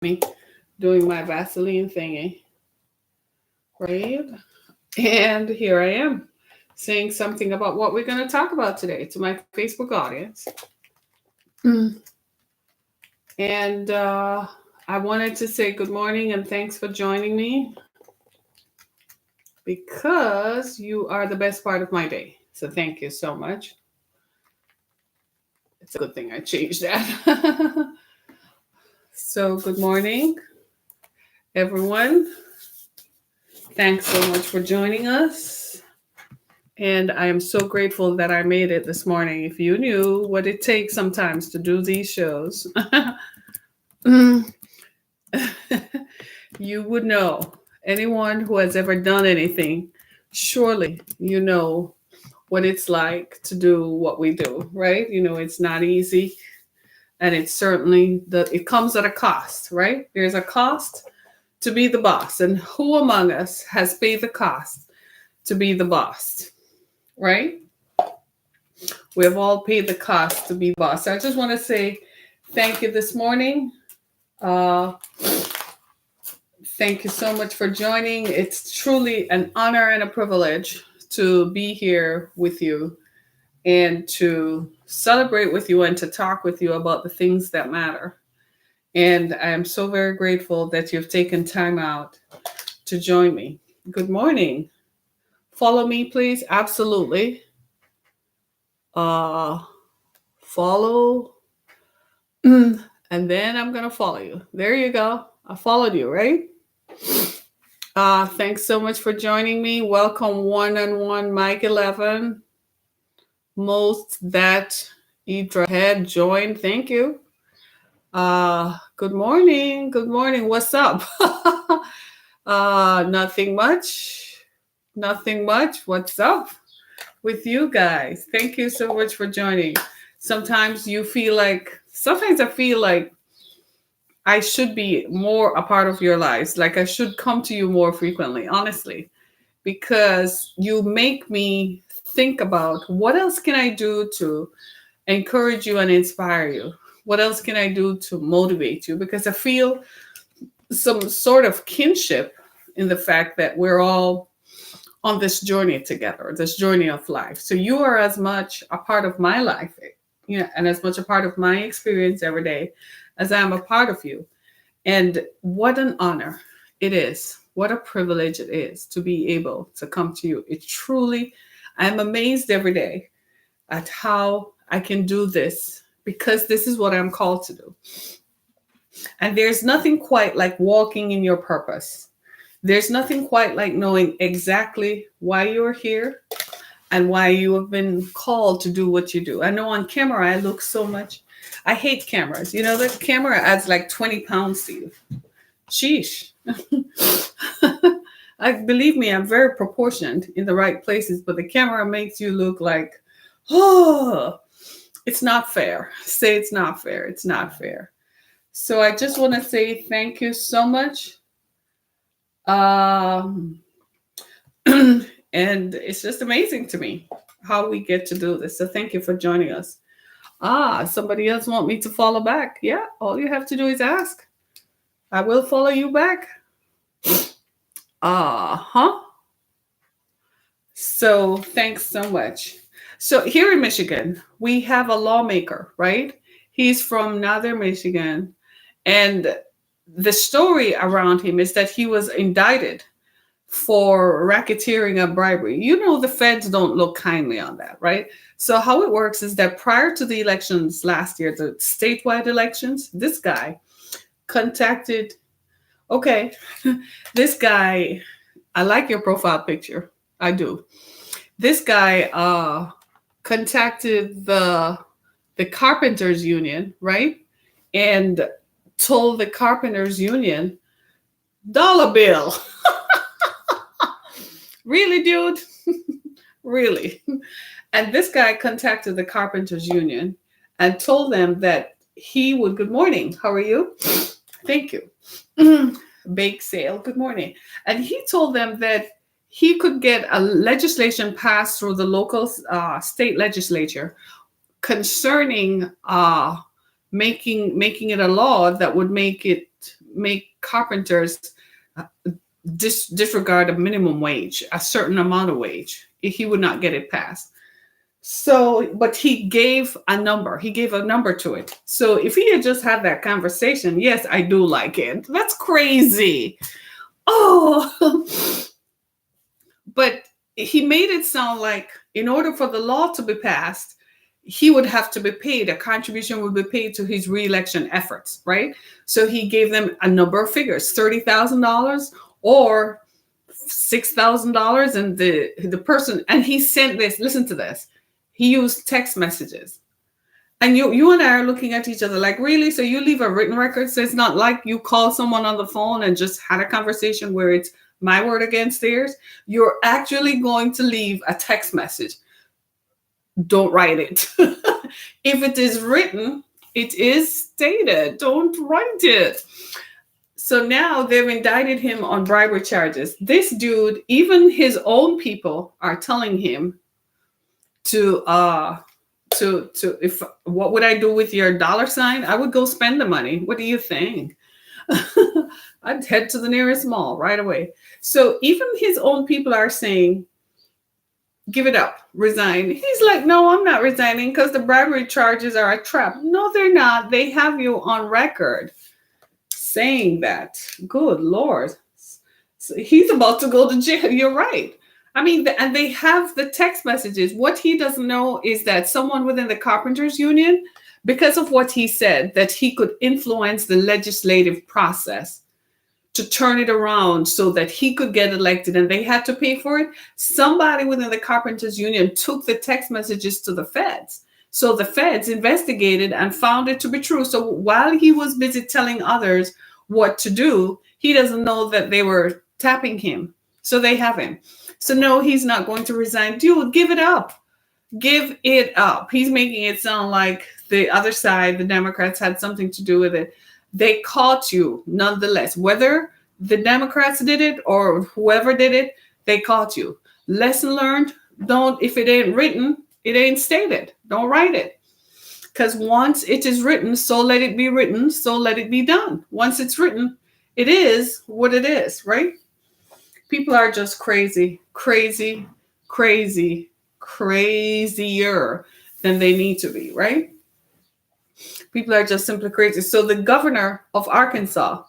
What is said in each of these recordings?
Me doing my Vaseline thingy, right? And here I am saying something about what we're going to talk about today to my Facebook audience. Mm. And I wanted to say good morning and thanks for joining me because you are the best part of my day. So thank you so much. It's a good thing I changed that. So, good morning, everyone. Thanks so much for joining us. And I am so grateful that I made it this morning. If you knew what it takes sometimes to do these shows, you would know. Anyone who has ever done anything, surely you know what it's like to do what we do, right? You know, it's not easy. And it's certainly it comes at a cost, right? There's a cost to be the boss. And who among us has paid the cost to be the boss, right? We have all paid the cost to be boss. So I just want to say thank you this morning. Uh, thank you so much for joining. It's truly an honor and a privilege to be here with you and to celebrate with you and to talk with you about the things that matter. And I am so very grateful that you've taken time out to join me. Good morning. Follow me, please. Absolutely. Uh, follow. And then I'm going to follow you. There you go. I followed you, right? Thanks so much for joining me. Welcome, one and one, Mike 11. Most that Idra had joined. Thank you. Good morning. Good morning. What's up? Nothing much. Nothing much. What's up with you guys? Thank you so much for joining. Sometimes I feel like I should be more a part of your lives. Like I should come to you more frequently, honestly, because you make me think about what else can I do to encourage you and inspire you? What else can I do to motivate you? Because I feel some sort of kinship in the fact that we're all on this journey together, this journey of life. So you are as much a part of my life, and as much a part of my experience every day as I am a part of you. And what an honor it is. What a privilege it is to be able to come to you. It truly, I'm amazed every day at how I can do this because this is what I'm called to do. And there's nothing quite like walking in your purpose. There's nothing quite like knowing exactly why you're here and why you have been called to do what you do. I know on camera I look so much. I hate cameras. You know, the camera adds like 20 pounds to you. Sheesh. Believe me, I'm very proportioned in the right places, but the camera makes you look like, oh, it's not fair. Say it's not fair. It's not fair. So I just want to say thank you so much. Um, and it's just amazing to me how we get to do this. So thank you for joining us. Somebody else want me to follow back? Yeah, all you have to do is ask. I will follow you back. Uh-huh. So thanks so much. So here in Michigan, we have a lawmaker, right? He's from Northern Michigan. And the story around him is that he was indicted for racketeering and bribery. You know, the feds don't look kindly on that, right? So how it works is that prior to the elections last year, the statewide elections, this guy contacted, okay, this guy, I like your profile picture. I do. This guy contacted the carpenters union, right? And told the carpenters union, dollar bill. Really, dude? Really? And this guy contacted the carpenters union and told them that he would, good morning, how are you? Thank you. Bake sale, good morning. And he told them that he could get a legislation passed through the local state legislature concerning making it a law that would make make carpenters disregard a minimum wage, a certain amount of wage. He would not get it passed. So, but he gave a number. He gave a number to it. So if he had just had that conversation, yes, I do like it. That's crazy. Oh, but he made it sound like in order for the law to be passed, he would have to be paid. A contribution would be paid to his reelection efforts, right? So he gave them a number of figures, $30,000 or $6,000. And the person, and he sent this, listen to this. He used text messages. And you and I are looking at each other like, really? So you leave a written record? So it's not like you call someone on the phone and just had a conversation where it's my word against theirs. You're actually going to leave a text message. Don't write it. If it is written, it is stated. Don't write it. So now they've indicted him on bribery charges. This dude, even his own people are telling him to if what would I do with your dollar sign? I would go spend the money. What do you think? I'd head to the nearest mall right away. So even his own people are saying, give it up, resign. He's like, no, I'm not resigning because the bribery charges are a trap. No, they're not. They have you on record saying that. Good Lord. So he's about to go to jail. You're right. I mean, and they have the text messages. What he doesn't know is that someone within the Carpenters Union, because of what he said, that he could influence the legislative process to turn it around so that he could get elected and they had to pay for it. Somebody within the Carpenters Union took the text messages to the feds. So the feds investigated and found it to be true. So while he was busy telling others what to do, he doesn't know that they were tapping him. So they have him. So no, he's not going to resign. Dude, give it up. Give it up. He's making it sound like the other side, the Democrats, had something to do with it. They caught you nonetheless. Whether the Democrats did it or whoever did it, they caught you. Lesson learned, if it ain't written, it ain't stated. Don't write it. Because once it is written, so let it be written, so let it be done. Once it's written, it is what it is, right? People are just crazy, crazier than they need to be, right? People are just simply crazy. So the governor of Arkansas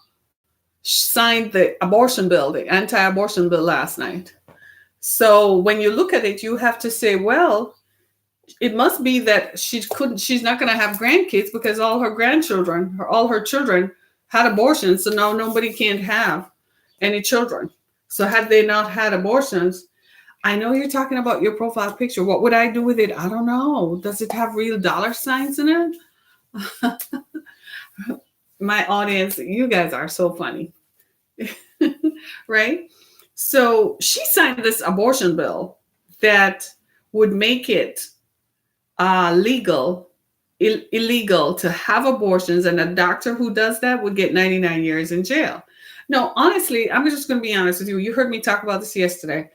signed the abortion bill, the anti-abortion bill last night. So when you look at it, you have to say, well, it must be that she's not going to have grandkids because all her children had abortions. So now nobody can't have any children. So had they not had abortions, I know you're talking about your profile picture. What would I do with it? I don't know. Does it have real dollar signs in it? My audience, you guys are so funny. Right? So she signed this abortion bill that would make it illegal to have abortions, and a doctor who does that would get 99 years in jail. No, honestly, I'm just going to be honest with you. You heard me talk about this yesterday.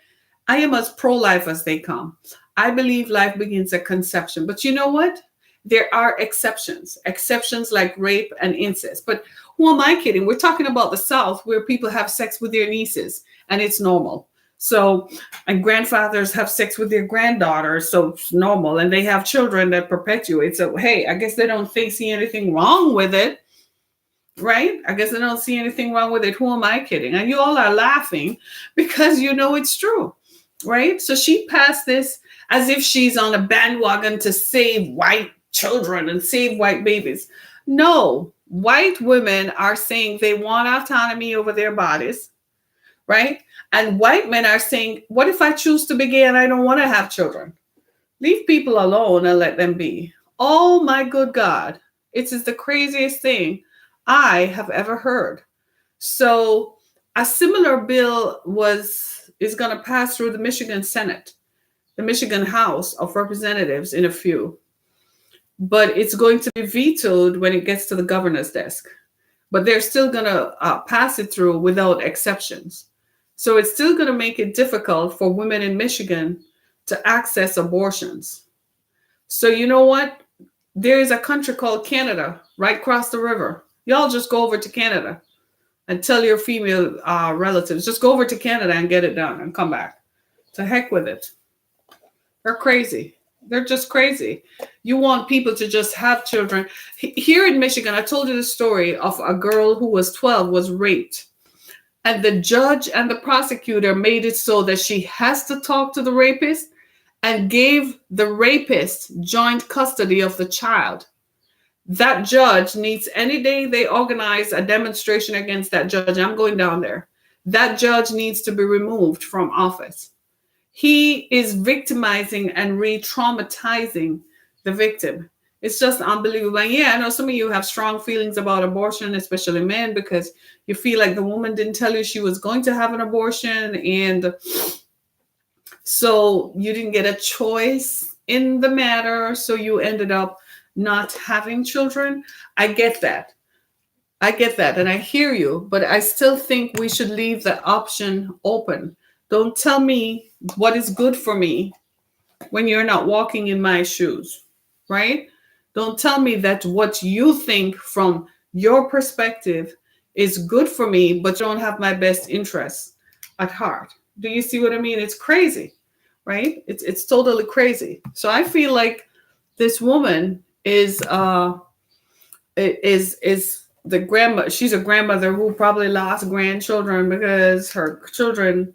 I am as pro-life as they come. I believe life begins at conception. But you know what? There are exceptions like rape and incest. But who am I kidding? We're talking about the South where people have sex with their nieces and it's normal. So, and grandfathers have sex with their granddaughters, so it's normal. And they have children that perpetuate. So, hey, I guess they don't see anything wrong with it. Right? I guess I don't see anything wrong with it. Who am I kidding? And you all are laughing because you know it's true, right? So she passed this as if she's on a bandwagon to save white children and save white babies. No, white women are saying they want autonomy over their bodies, right? And white men are saying, what if I choose to be gay and I don't want to have children? Leave people alone and let them be. Oh my good God. It is the craziest thing I have ever heard. So a similar bill is going to pass through the Michigan Senate, the Michigan House of Representatives in a few, but it's going to be vetoed when it gets to the governor's desk. But they're still going to pass it through without exceptions. So it's still going to make it difficult for women in Michigan to access abortions. So you know what? There is a country called Canada right across the river. Y'all just go over to Canada. and tell your female relatives, just go over to Canada and get it done and come back. To heck with it. They're crazy. They're just crazy. You want people to just have children. Here in Michigan, I told you the story of a girl who was 12, was raped. And the judge and the prosecutor made it so that she has to talk to the rapist and gave the rapist joint custody of the child. That judge needs, any day they organize a demonstration against that judge, I'm going down there. That judge needs to be removed from office. He is victimizing and re-traumatizing the victim. It's just unbelievable. And yeah, I know some of you have strong feelings about abortion, especially men, because you feel like the woman didn't tell you she was going to have an abortion, and so you didn't get a choice in the matter, so you ended up not having children. I get that. I get that, and I hear you, but I still think we should leave the option open. Don't tell me what is good for me when you're not walking in my shoes, right? Don't tell me that what you think from your perspective is good for me, but you don't have my best interests at heart. Do you see what I mean? It's crazy, right? It's totally crazy. So I feel like this woman is the grandma. She's a grandmother who probably lost grandchildren because her children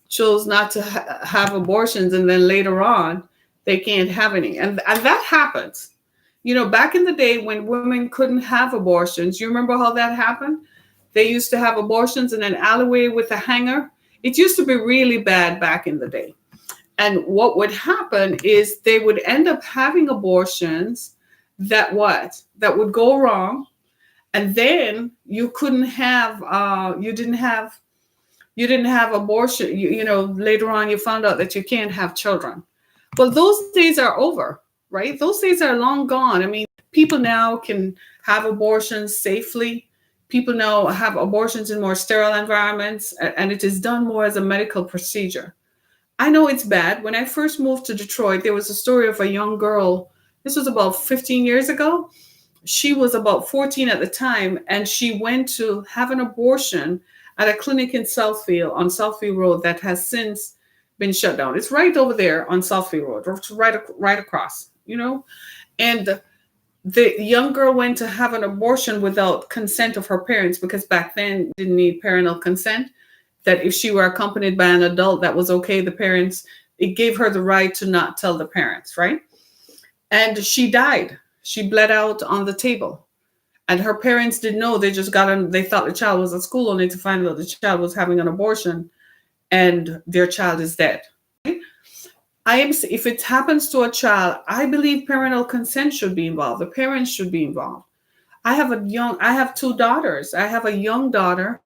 chose not to have abortions, and then later on they can't have any, and that happens. You know, back in the day when women couldn't have abortions, you remember how that happened? They used to have abortions in an alleyway with a hanger. It used to be really bad back in the day. And what would happen is they would end up having abortions that would go wrong, and then you couldn't have you didn't have abortion. Later on you found out that you can't have children. Well, those days are over, right? Those days are long gone. I mean, people now can have abortions safely. People now have abortions in more sterile environments, and it is done more as a medical procedure. I know it's bad. When I first moved to Detroit, there was a story of a young girl. This was about 15 years ago. She was about 14 at the time, and she went to have an abortion at a clinic in Southfield, on Southfield Road, that has since been shut down. It's right over there on Southfield Road, right across, And the young girl went to have an abortion without consent of her parents, because back then didn't need parental consent. That if she were accompanied by an adult, that was okay. The parents, it gave her the right to not tell the parents, right? And she died. She bled out on the table. And her parents didn't know. They just they thought the child was at school, only to find out the child was having an abortion and their child is dead. If it happens to a child, I believe parental consent should be involved. The parents should be involved. I have two daughters. I have a young daughter.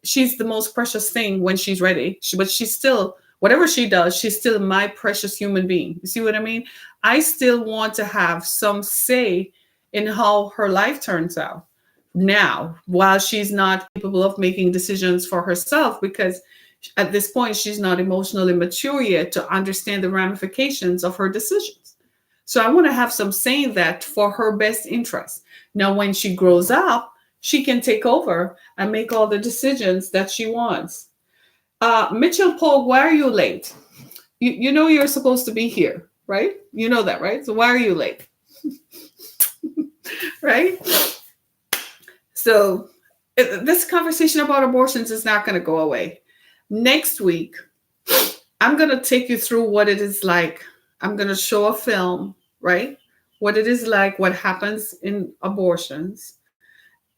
She's the most precious thing when she's ready. But she's still, whatever she does, she's still my precious human being. You see what I mean? I still want to have some say in how her life turns out now, while she's not capable of making decisions for herself, because at this point she's not emotionally mature yet to understand the ramifications of her decisions. So I want to have some say in that for her best interest. Now, when she grows up, she can take over and make all the decisions that she wants. Mitchell Pogue, why are you late? You know you're supposed to be here, right? You know that, right? So why are you late? Right? So this conversation about abortions is not going to go away. Next week, I'm going to take you through what it is like. I'm going to show a film, right? What it is like, what happens in abortions.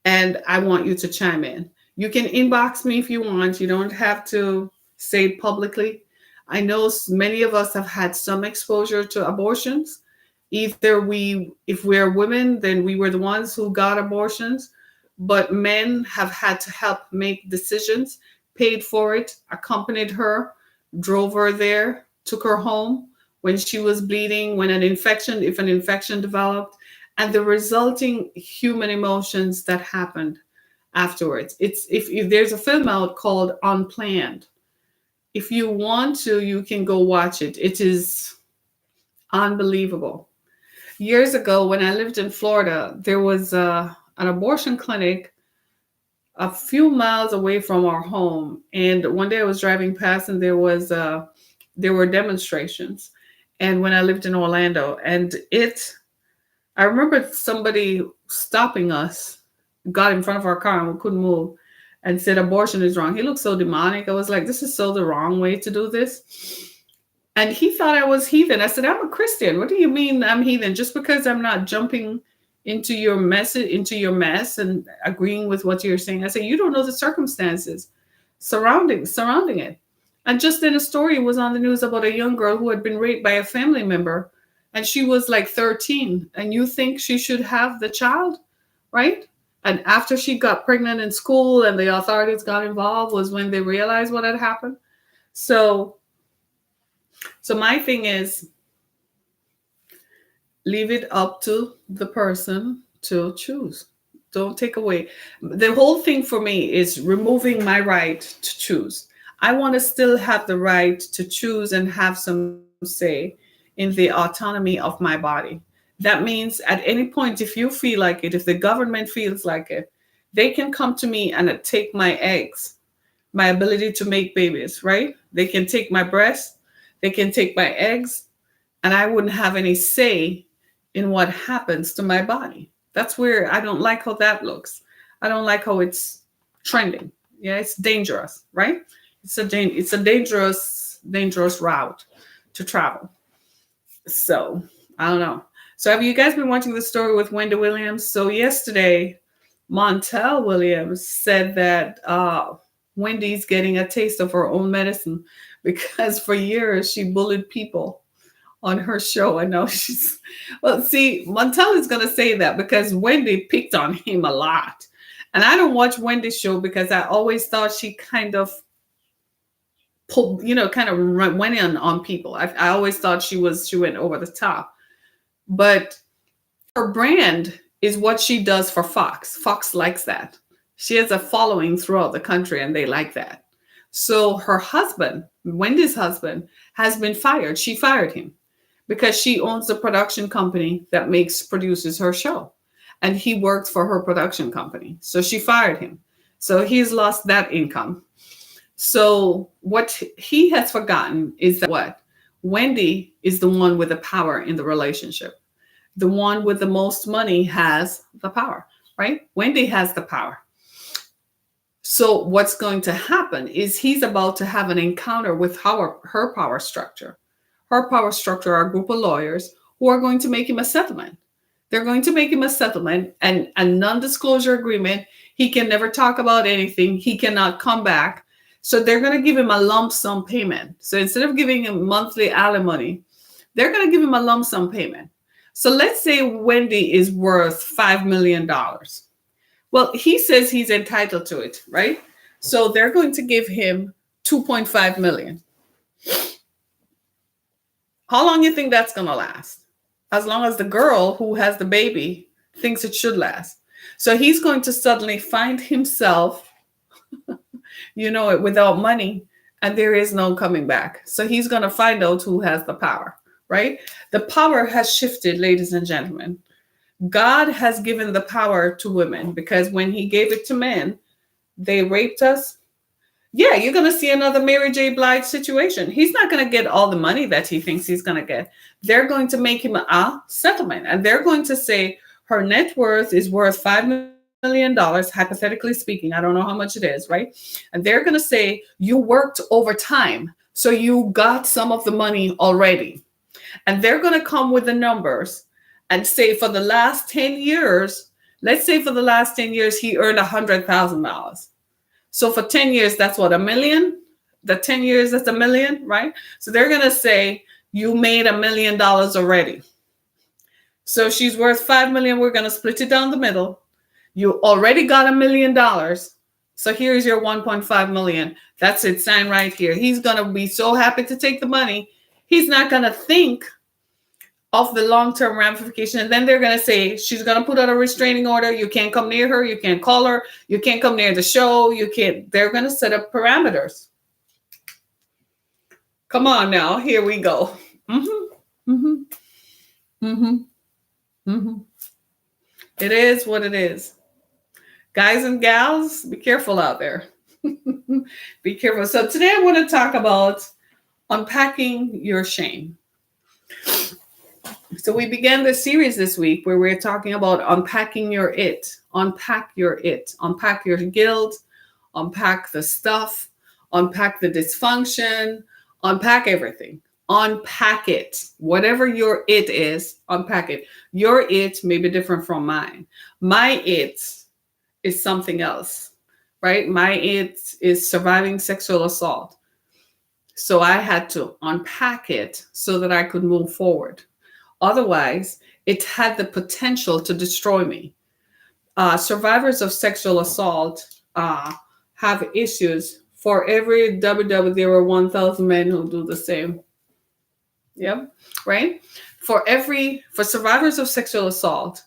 And I want you to chime in. You can inbox me if you want. You don't have to say it publicly. I know many of us have had some exposure to abortions. Either if we're women, then we were the ones who got abortions, but men have had to help make decisions, paid for it, accompanied her, drove her there, took her home when she was bleeding, if an infection developed, and the resulting human emotions that happened afterwards. If there's a film out called Unplanned. If you want to, you can go watch it. It is unbelievable. Years ago, when I lived in Florida, there was an abortion clinic a few miles away from our home. And one day I was driving past, and there were demonstrations. And when I lived in Orlando, I remember somebody stopping us, got in front of our car, and we couldn't move, and said abortion is wrong. He looked so demonic. I was like, this is so the wrong way to do this. And he thought I was heathen. I said, I'm a Christian. What do you mean I'm heathen? Just because I'm not jumping into your mess and agreeing with what you're saying. I said, you don't know the circumstances surrounding it. And just then a story was on the news about a young girl who had been raped by a family member, and she was like 13. And you think she should have the child, right? And after she got pregnant in school and the authorities got involved was when they realized what had happened. So my thing is, leave it up to the person to choose. Don't take away. The whole thing for me is removing my right to choose. I want to still have the right to choose and have some say in the autonomy of my body. That means at any point, if you feel like it, if the government feels like it, they can come to me and take my eggs, my ability to make babies, right? They can take my breast, they can take my eggs, and I wouldn't have any say in what happens to my body. That's where I don't like how that looks. I don't like how it's trending. Yeah, it's dangerous, right? It's a dangerous route to travel. So I don't know. So have you guys been watching the story with Wendy Williams? So yesterday, Montel Williams said that Wendy's getting a taste of her own medicine because for years she bullied people on her show. I know she's, well, see, Montel is going to say that because Wendy picked on him a lot. And I don't watch Wendy's show because I always thought she kind of kind of went in on people. I always thought she went over the top. But her brand is what she does for Fox. Fox likes that. She has a following throughout the country and they like that. So her husband, Wendy's husband, has been fired. She fired him because she owns the production company that produces her show. And he works for her production company. So she fired him. So he's lost that income. So what he has forgotten is that what? Wendy is the one with the power in the relationship. The one with the most money has the power, right? Wendy has the power. So what's going to happen is he's about to have an encounter with her power structure. Her power structure are a group of lawyers who are going to make him a settlement. They're going to make him a settlement and a non-disclosure agreement. He can never talk about anything. He cannot come back. So they're going to give him a lump sum payment. So instead of giving him monthly alimony, they're going to give him a lump sum payment. So let's say Wendy is worth $5 million. Well, he says he's entitled to it, right? So they're going to give him $2.5 million. How long do you think that's going to last? As long as the girl who has the baby thinks it should last. So he's going to suddenly find himself, without money, and there is no coming back. So he's going to find out who has the power, right? The power has shifted, ladies and gentlemen. God has given the power to women because when he gave it to men, they raped us. Yeah, you're going to see another Mary J. Blige situation. He's not going to get all the money that he thinks he's going to get. They're going to make him a settlement, and they're going to say her net worth is worth $5 million, hypothetically speaking. I don't know how much it is, right? And they're going to say you worked overtime, so you got some of the money already. And they're going to come with the numbers and say for the last 10 years, let's say for the last 10 years, he earned $100,000. So for 10 years, that's what, $1 million? The 10 years, that's $1 million, right? So they're going to say you made $1 million already. So she's worth $5 million. We're going to split it down the middle. You already got $1 million. So here's your 1.5 million. That's it. Sign right here. He's going to be so happy to take the money. He's not going to think of the long-term ramification. And then they're going to say, she's going to put out a restraining order. You can't come near her. You can't call her. You can't come near the show. They're going to set up parameters. Come on now. Here we go. It is what it is. Guys and gals, be careful out there. Be careful. So today I want to talk about unpacking your shame. So we began this series this week where we're talking about unpacking your it. Unpack your it. Unpack your guilt. Unpack the stuff. Unpack the dysfunction. Unpack everything. Unpack it. Whatever your it is, unpack it. Your it may be different from mine. My it is something else, right? My it is surviving sexual assault. So I had to unpack it so that I could move forward. Otherwise, it had the potential to destroy me. Survivors of sexual assault have issues. For every WW, there are 1,000 men who do the same. Yep, right? For survivors of sexual assault,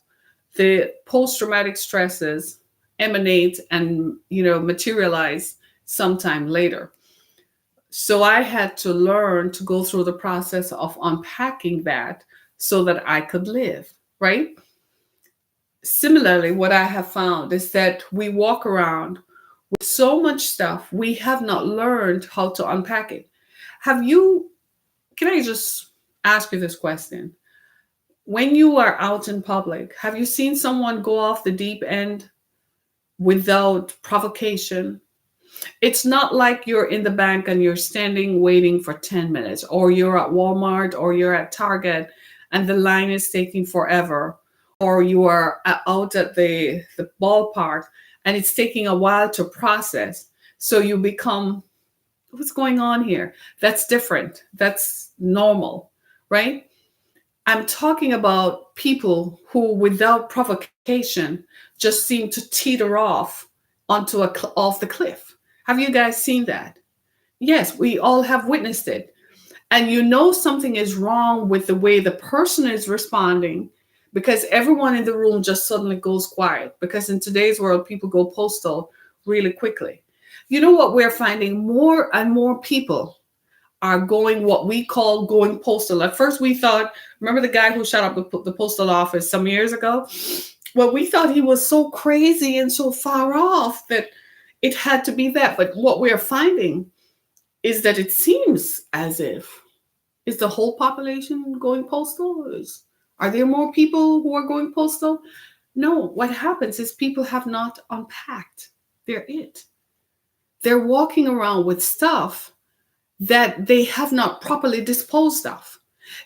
the post-traumatic stresses emanate and materialize sometime later. So I had to learn to go through the process of unpacking that so that I could live, right? Similarly, what I have found is that we walk around with so much stuff, we have not learned how to unpack it. Can I just ask you this question? When you are out in public, have you seen someone go off the deep end without provocation? It's not like you're in the bank and you're standing waiting for 10 minutes, or you're at Walmart or you're at Target and the line is taking forever, or you are out at the ballpark and it's taking a while to process. So you become, what's going on here? That's different. That's normal, right? I'm talking about people who, without provocation, just seem to teeter off off the cliff. Have you guys seen that? Yes, we all have witnessed it. And something is wrong with the way the person is responding, because everyone in the room just suddenly goes quiet, because in today's world, people go postal really quickly. You know what we're finding? More and more people are going what we call going postal. At first we thought, remember the guy who shut up the postal office some years ago? Well, we thought he was so crazy and so far off that it had to be that. But what we're finding is that it seems as if, is the whole population going postal? Are there more people who are going postal? No, what happens is people have not unpacked their it. They're walking around with stuff that they have not properly disposed of.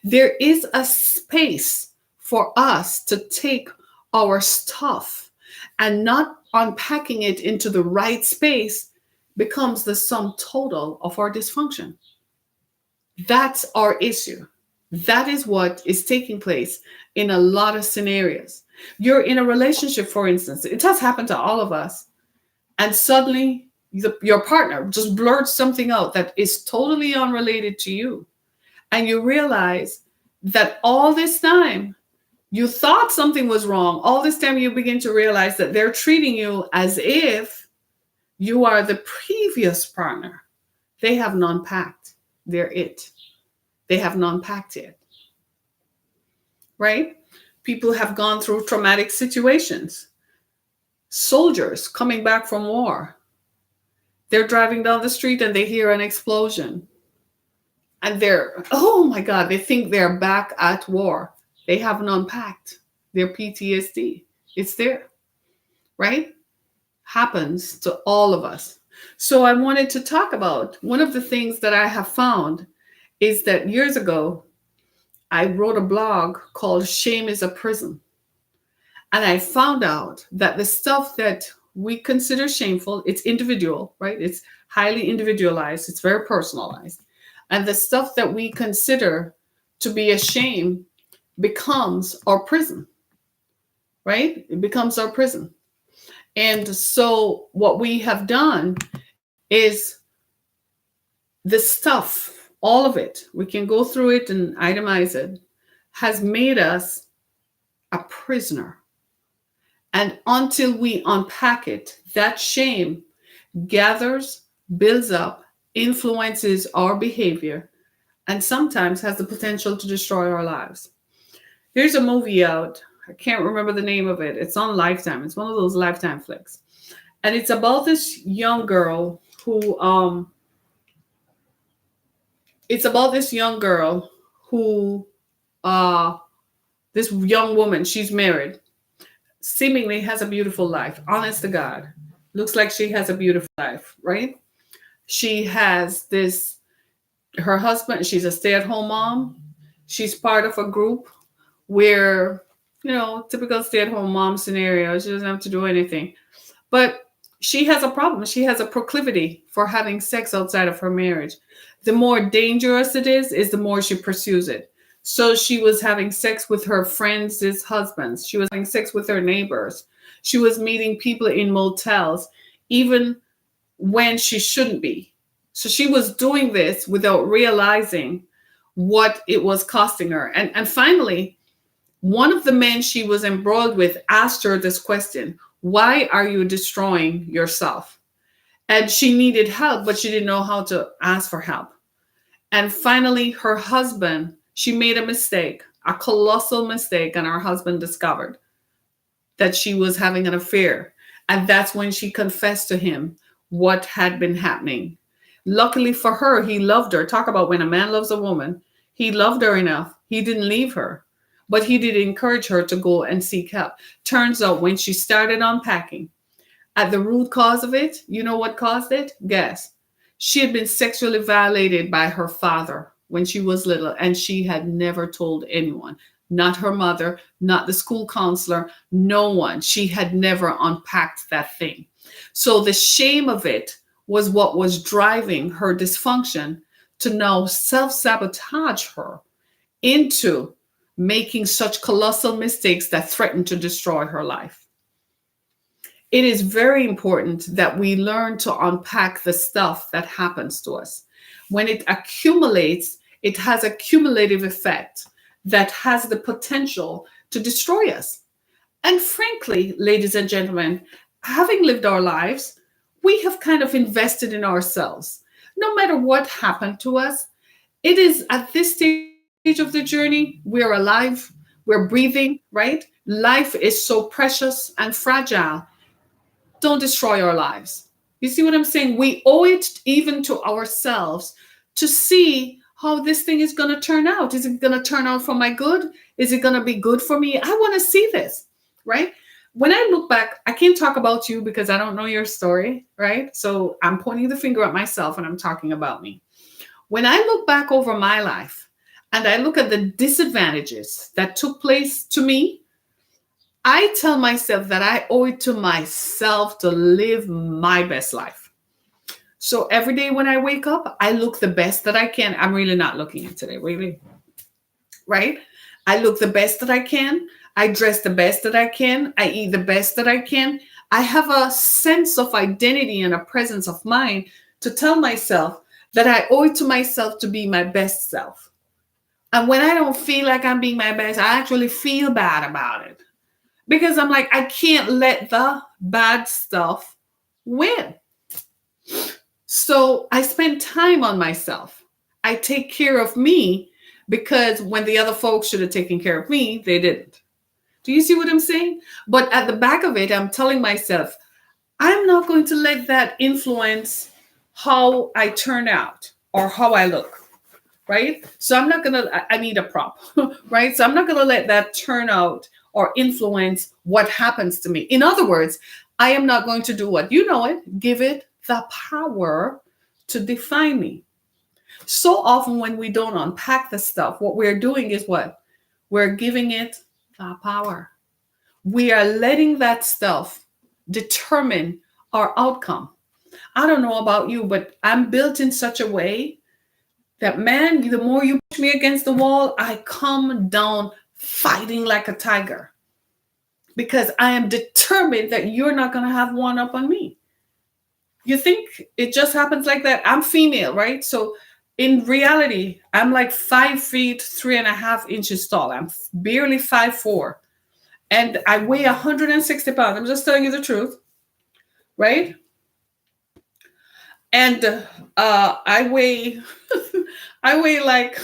There is a space for us to take our stuff, and not unpacking it into the right space becomes the sum total of our dysfunction. That's our issue. That is what is taking place in a lot of scenarios. You're in a relationship, for instance. It has happened to all of us. And suddenly your partner just blurts something out that is totally unrelated to you. And you realize that all this time you thought something was wrong. All this time you begin to realize that they're treating you as if you are the previous partner. They have non-packed their it. They have non-packed it. Right? People have gone through traumatic situations. Soldiers coming back from war. They're driving down the street and they hear an explosion. And oh my God, they think they're back at war. They haven't unpacked their PTSD. It's there, right? Happens to all of us. So I wanted to talk about one of the things that I have found is that years ago, I wrote a blog called Shame is a Prison. And I found out that the stuff that we consider shameful, it's individual, right? It's highly individualized. It's very personalized. And the stuff that we consider to be a shame becomes our prison, right? It becomes our prison. And so what we have done is the stuff, all of it, we can go through it and itemize it, has made us a prisoner. And until we unpack it, that shame gathers, builds up, influences our behavior, and sometimes has the potential to destroy our lives. There's a movie out. I can't remember the name of it. It's on Lifetime. It's one of those Lifetime flicks. And it's about this young girl who it's about this young girl who uh this young woman, she's married, seemingly has a beautiful life, honest to God. Looks like she has a beautiful life, right? She has this, her husband, she's a stay-at-home mom. She's part of a group where, typical stay-at-home mom scenario. She doesn't have to do anything. But she has a problem. She has a proclivity for having sex outside of her marriage. The more dangerous it is the more she pursues it. So she was having sex with her friends' husbands. She was having sex with her neighbors. She was meeting people in motels, even when she shouldn't be. So she was doing this without realizing what it was costing her. And finally, one of the men she was embroiled with asked her this question: why are you destroying yourself? And she needed help, but she didn't know how to ask for help. And finally, her husband, she made a mistake, a colossal mistake, and her husband discovered that she was having an affair. And that's when she confessed to him what had been happening. Luckily for her, he loved her. Talk about when a man loves a woman. He loved her enough. He didn't leave her, but he did encourage her to go and seek help. Turns out when she started unpacking, at the root cause of it, you know what caused it? Guess. She had been sexually violated by her father when she was little, and she had never told anyone. Not her mother, not the school counselor, no one. She had never unpacked that thing. So the shame of it was what was driving her dysfunction to now self-sabotage her into making such colossal mistakes that threatened to destroy her life. It is very important that we learn to unpack the stuff that happens to us. When it accumulates, it has a cumulative effect that has the potential to destroy us. And frankly, ladies and gentlemen, having lived our lives, we have kind of invested in ourselves. No matter what happened to us, it is at this stage of the journey, we're alive, we're breathing, right? Life is so precious and fragile. Don't destroy our lives. You see what I'm saying? We owe it even to ourselves to see how this thing is going to turn out. Is it going to turn out for my good? Is it going to be good for me? I want to see this, right? When I look back, I can't talk about you because I don't know your story, right? So I'm pointing the finger at myself and I'm talking about me. When I look back over my life and I look at the disadvantages that took place to me, I tell myself that I owe it to myself to live my best life. So every day when I wake up, I look the best that I can. I'm really not looking at today, really. Right? I look the best that I can. I dress the best that I can. I eat the best that I can. I have a sense of identity and a presence of mind to tell myself that I owe it to myself to be my best self. And when I don't feel like I'm being my best, I actually feel bad about it. Because I'm like, I can't let the bad stuff win. So I spend time on myself. I take care of me because when the other folks should have taken care of me, they didn't. Do you see what I'm saying? But at the back of it, I'm telling myself, I'm not going to let that influence how I turn out or how I look. Right? So I'm not going to, I need a prop, right? So I'm not going to let that turn out or influence what happens to me. In other words, I am not going to do what, you know it, give it the power to define me. So often when we don't unpack the stuff, what we're doing is what? We're giving it the power. We are letting that stuff determine our outcome. I don't know about you, but I'm built in such a way that, man, the more you push me against the wall, I come down fighting like a tiger because I am determined that you're not going to have one up on me. You think it just happens like that? I'm female, right? So in reality, I'm like 5 feet, 3.5 inches tall. I'm barely 5'4". And I weigh 160 pounds. I'm just telling you the truth, right? And I weigh, I weigh like,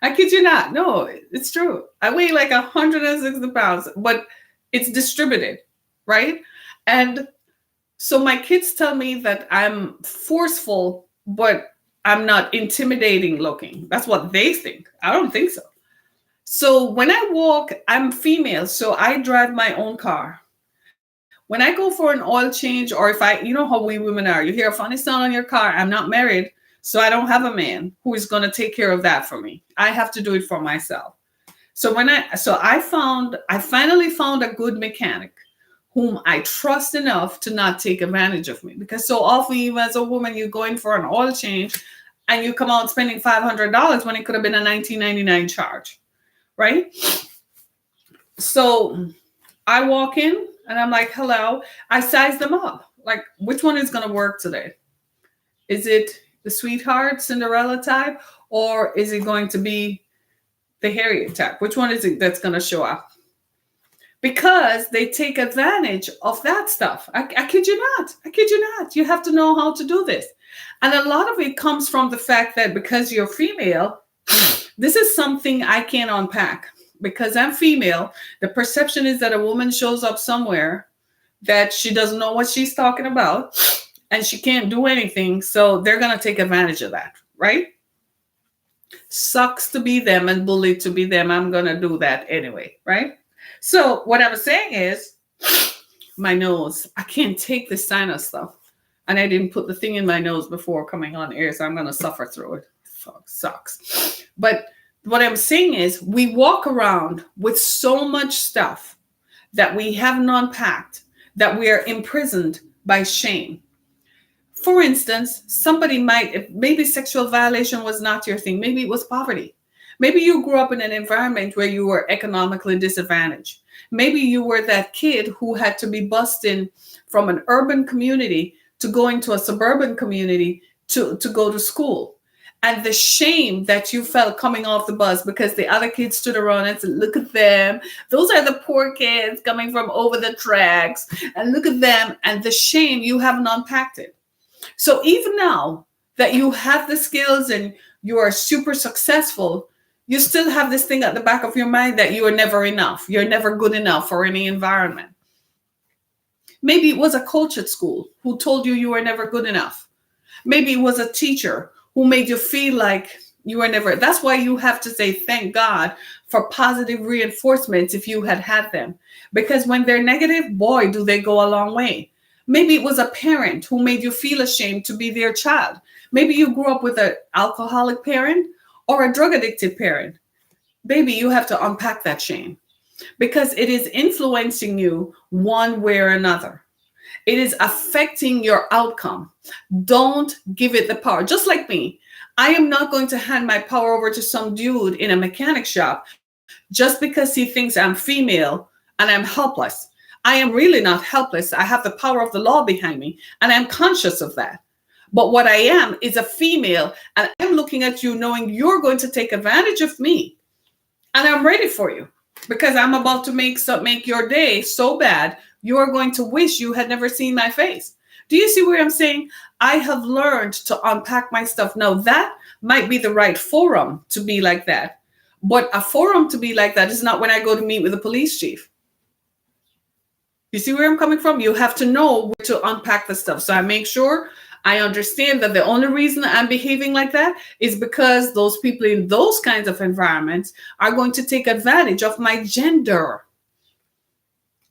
I kid you not. No, it's true. I weigh like 160 pounds, but it's distributed. right? And so my kids tell me that I'm forceful, but I'm not intimidating looking. That's what they think. I don't think so. So when I walk, I'm female, so I drive my own car. When I go for an oil change, or if you know how we women are, you hear a funny sound on your car, I'm not married, so I don't have a man who is going to take care of that for me. I have to do it for myself. I finally found a good mechanic whom I trust enough to not take advantage of me. Because so often, you as a woman, you go in for an oil change and you come out spending $500 when it could have been a 1999 charge, right? So I walk in and I'm like, hello. I size them up. Like, which one is going to work today? Is it the sweetheart Cinderella type, or is it going to be the Harriet type? Which one is it that's going to show up? Because they take advantage of that stuff. I kid you not. I kid you not. You have to know how to do this. And a lot of it comes from the fact that because you're female, this is something I can't unpack. Because I'm female, the perception is that a woman shows up somewhere that she doesn't know what she's talking about and she can't do anything. So they're going to take advantage of that, right? Sucks to be them and bullied to be them. I'm going to do that anyway, right? So what I'm saying is my nose. I can't take this sinus stuff. And I didn't put the thing in my nose before coming on air, so I'm going to suffer through it. Fuck, sucks. But what I'm saying is we walk around with so much stuff that we haven't unpacked, that we are imprisoned by shame. For instance, maybe sexual violation was not your thing. Maybe it was poverty. Maybe you grew up in an environment where you were economically disadvantaged. Maybe you were that kid who had to be bussed in from an urban community to going to a suburban community to go to school. And the shame that you felt coming off the bus because the other kids stood around and said, look at them. Those are the poor kids coming from over the tracks. And look at them. And the shame, you haven't unpacked it. So even now that you have the skills and you are super successful, you still have this thing at the back of your mind that you are never enough. You're never good enough for any environment. Maybe it was a coach at school who told you were never good enough. Maybe it was a teacher who made you feel like you were never. That's why you have to say thank God for positive reinforcements if you had them. Because when they're negative, boy, do they go a long way. Maybe it was a parent who made you feel ashamed to be their child. Maybe you grew up with an alcoholic parent or a drug addicted parent. Baby, you have to unpack that shame because it is influencing you one way or another. It is affecting your outcome. Don't give it the power. Just like me, I am not going to hand my power over to some dude in a mechanic shop just because he thinks I'm female and I'm helpless. I am really not helpless. I have the power of the law behind me, and I'm conscious of that. But what I am is a female, and I'm looking at you knowing you're going to take advantage of me, and I'm ready for you because I'm about to make your day so bad, you're going to wish you had never seen my face. Do you see where I'm saying? I have learned to unpack my stuff. Now, that might be the right forum to be like that, but a forum to be like that is not when I go to meet with the police chief. You see where I'm coming from? You have to know where to unpack the stuff. So I make sure I understand that the only reason I'm behaving like that is because those people in those kinds of environments are going to take advantage of my gender.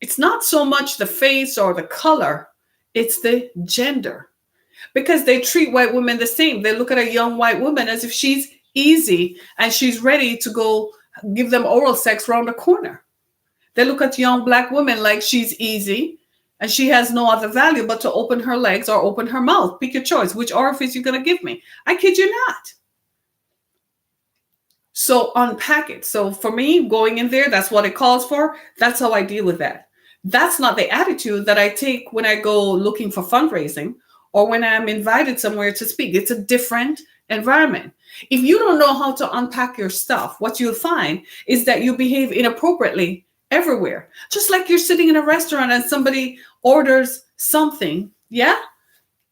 It's not so much the face or the color, it's the gender. Because they treat white women the same. They look at a young white woman as if she's easy and she's ready to go give them oral sex around the corner. They look at young black women like she's easy and she has no other value but to open her legs or open her mouth. Pick your choice. Which orifice you're going to give me? I kid you not. So unpack it. So for me, going in there, that's what it calls for. That's how I deal with that. That's not the attitude that I take when I go looking for fundraising or when I'm invited somewhere to speak. It's a different environment. If you don't know how to unpack your stuff, what you'll find is that you behave inappropriately everywhere. Just like you're sitting in a restaurant and somebody orders something, yeah?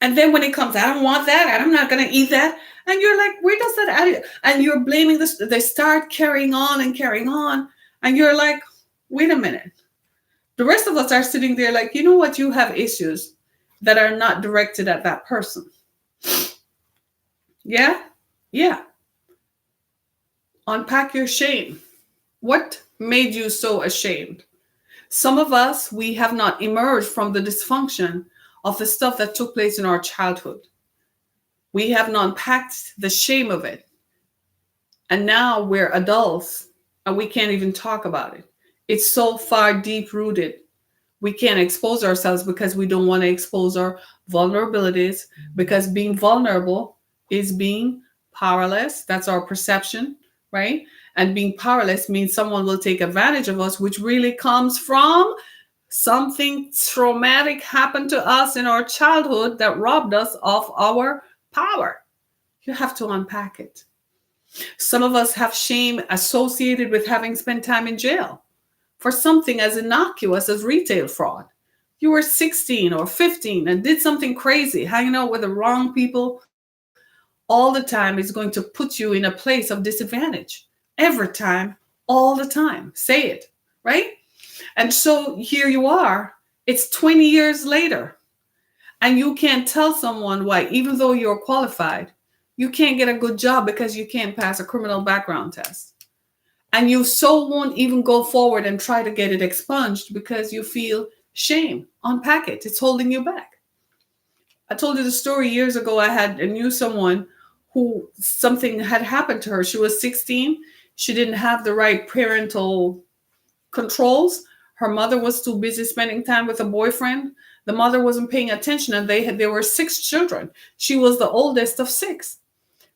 And then when it comes, I don't want that, I'm not going to eat that. And you're like, where does that add? And you're blaming this. They start carrying on. And you're like, wait a minute. The rest of us are sitting there like, you know what? You have issues that are not directed at that person. Yeah? Yeah. Unpack your shame. What made you so ashamed? Some of us, we have not emerged from the dysfunction of the stuff that took place in our childhood. We have not unpacked the shame of it. And now we're adults and we can't even talk about it. It's so far deep rooted. We can't expose ourselves because we don't want to expose our vulnerabilities, because being vulnerable is being powerless. That's our perception, right? And being powerless means someone will take advantage of us, which really comes from something traumatic happened to us in our childhood that robbed us of our power. You have to unpack it. Some of us have shame associated with having spent time in jail for something as innocuous as retail fraud. You were 16 or 15 and did something crazy, hanging out with the wrong people all the time is going to put you in a place of disadvantage. Every time, all the time. Say it, right? And so here you are, it's 20 years later, and you can't tell someone why, even though you're qualified, you can't get a good job because you can't pass a criminal background test. And you so won't even go forward and try to get it expunged because you feel shame. Unpack it. It's holding you back. I told you the story years ago. I knew someone who something had happened to her. She was 16. She didn't have the right parental controls. Her mother was too busy spending time with a boyfriend. The mother wasn't paying attention, and there were 6 children. She was the oldest of 6.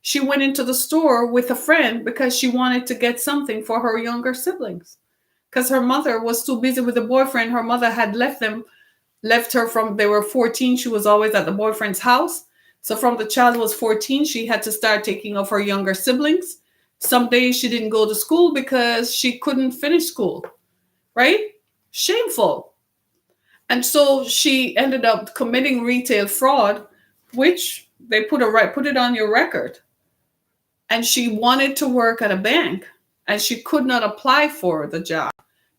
She went into the store with a friend because she wanted to get something for her younger siblings. Because her mother was too busy with the boyfriend. Her mother had left her from, they were 14. She was always at the boyfriend's house. So from the child was 14, she had to start taking of her younger siblings. Some days she didn't go to school because she couldn't finish school, right? Shameful. And so she ended up committing retail fraud, which they put it on your record. And she wanted to work at a bank and she could not apply for the job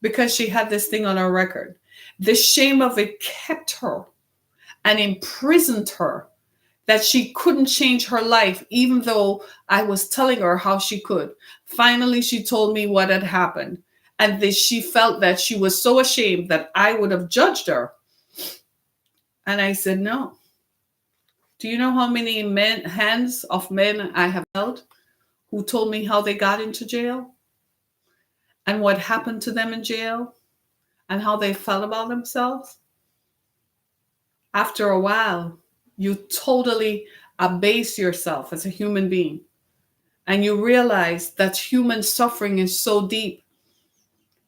because she had this thing on her record. The shame of it kept her and imprisoned her, that she couldn't change her life, even though I was telling her how she could. Finally, she told me what had happened. And she felt that she was so ashamed that I would have judged her. And I said, no. Do you know how many hands of men I have held who told me how they got into jail and what happened to them in jail and how they felt about themselves? After a while, you totally abase yourself as a human being. And you realize that human suffering is so deep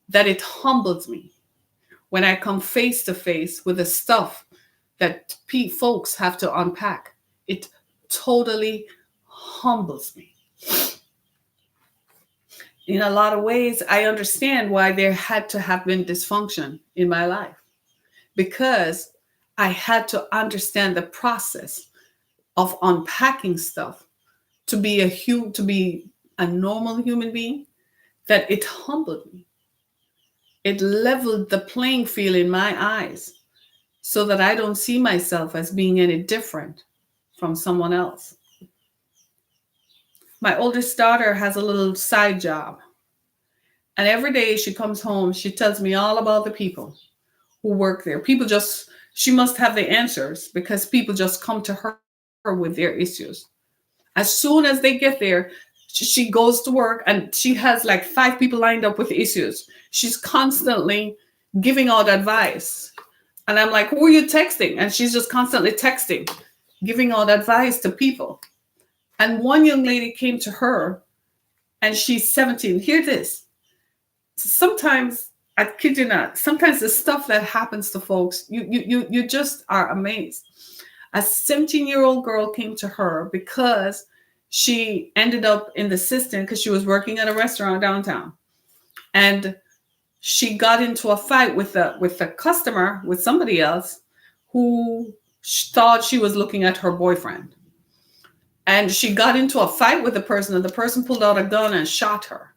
that it humbles me when I come face to face with the stuff that folks have to unpack. It totally humbles me. In a lot of ways, I understand why there had to have been dysfunction in my life, because I had to understand the process of unpacking stuff to be a normal human being, that it humbled me. It leveled the playing field in my eyes so that I don't see myself as being any different from someone else. My oldest daughter has a little side job. And every day she comes home, she tells me all about the people who work there. She must have the answers because people just come to her with their issues. As soon as they get there, she goes to work and she has like 5 people lined up with issues. She's constantly giving out advice. And I'm like, who are you texting? And she's just constantly texting, giving out advice to people. And one young lady came to her and she's 17. Hear this. Sometimes, I kid you not, sometimes the stuff that happens to folks, you just are amazed. A 17-year-old girl came to her because she ended up in the system because she was working at a restaurant downtown. And she got into a fight with a customer, with somebody else who thought she was looking at her boyfriend. And she got into a fight with the person, and the person pulled out a gun and shot her.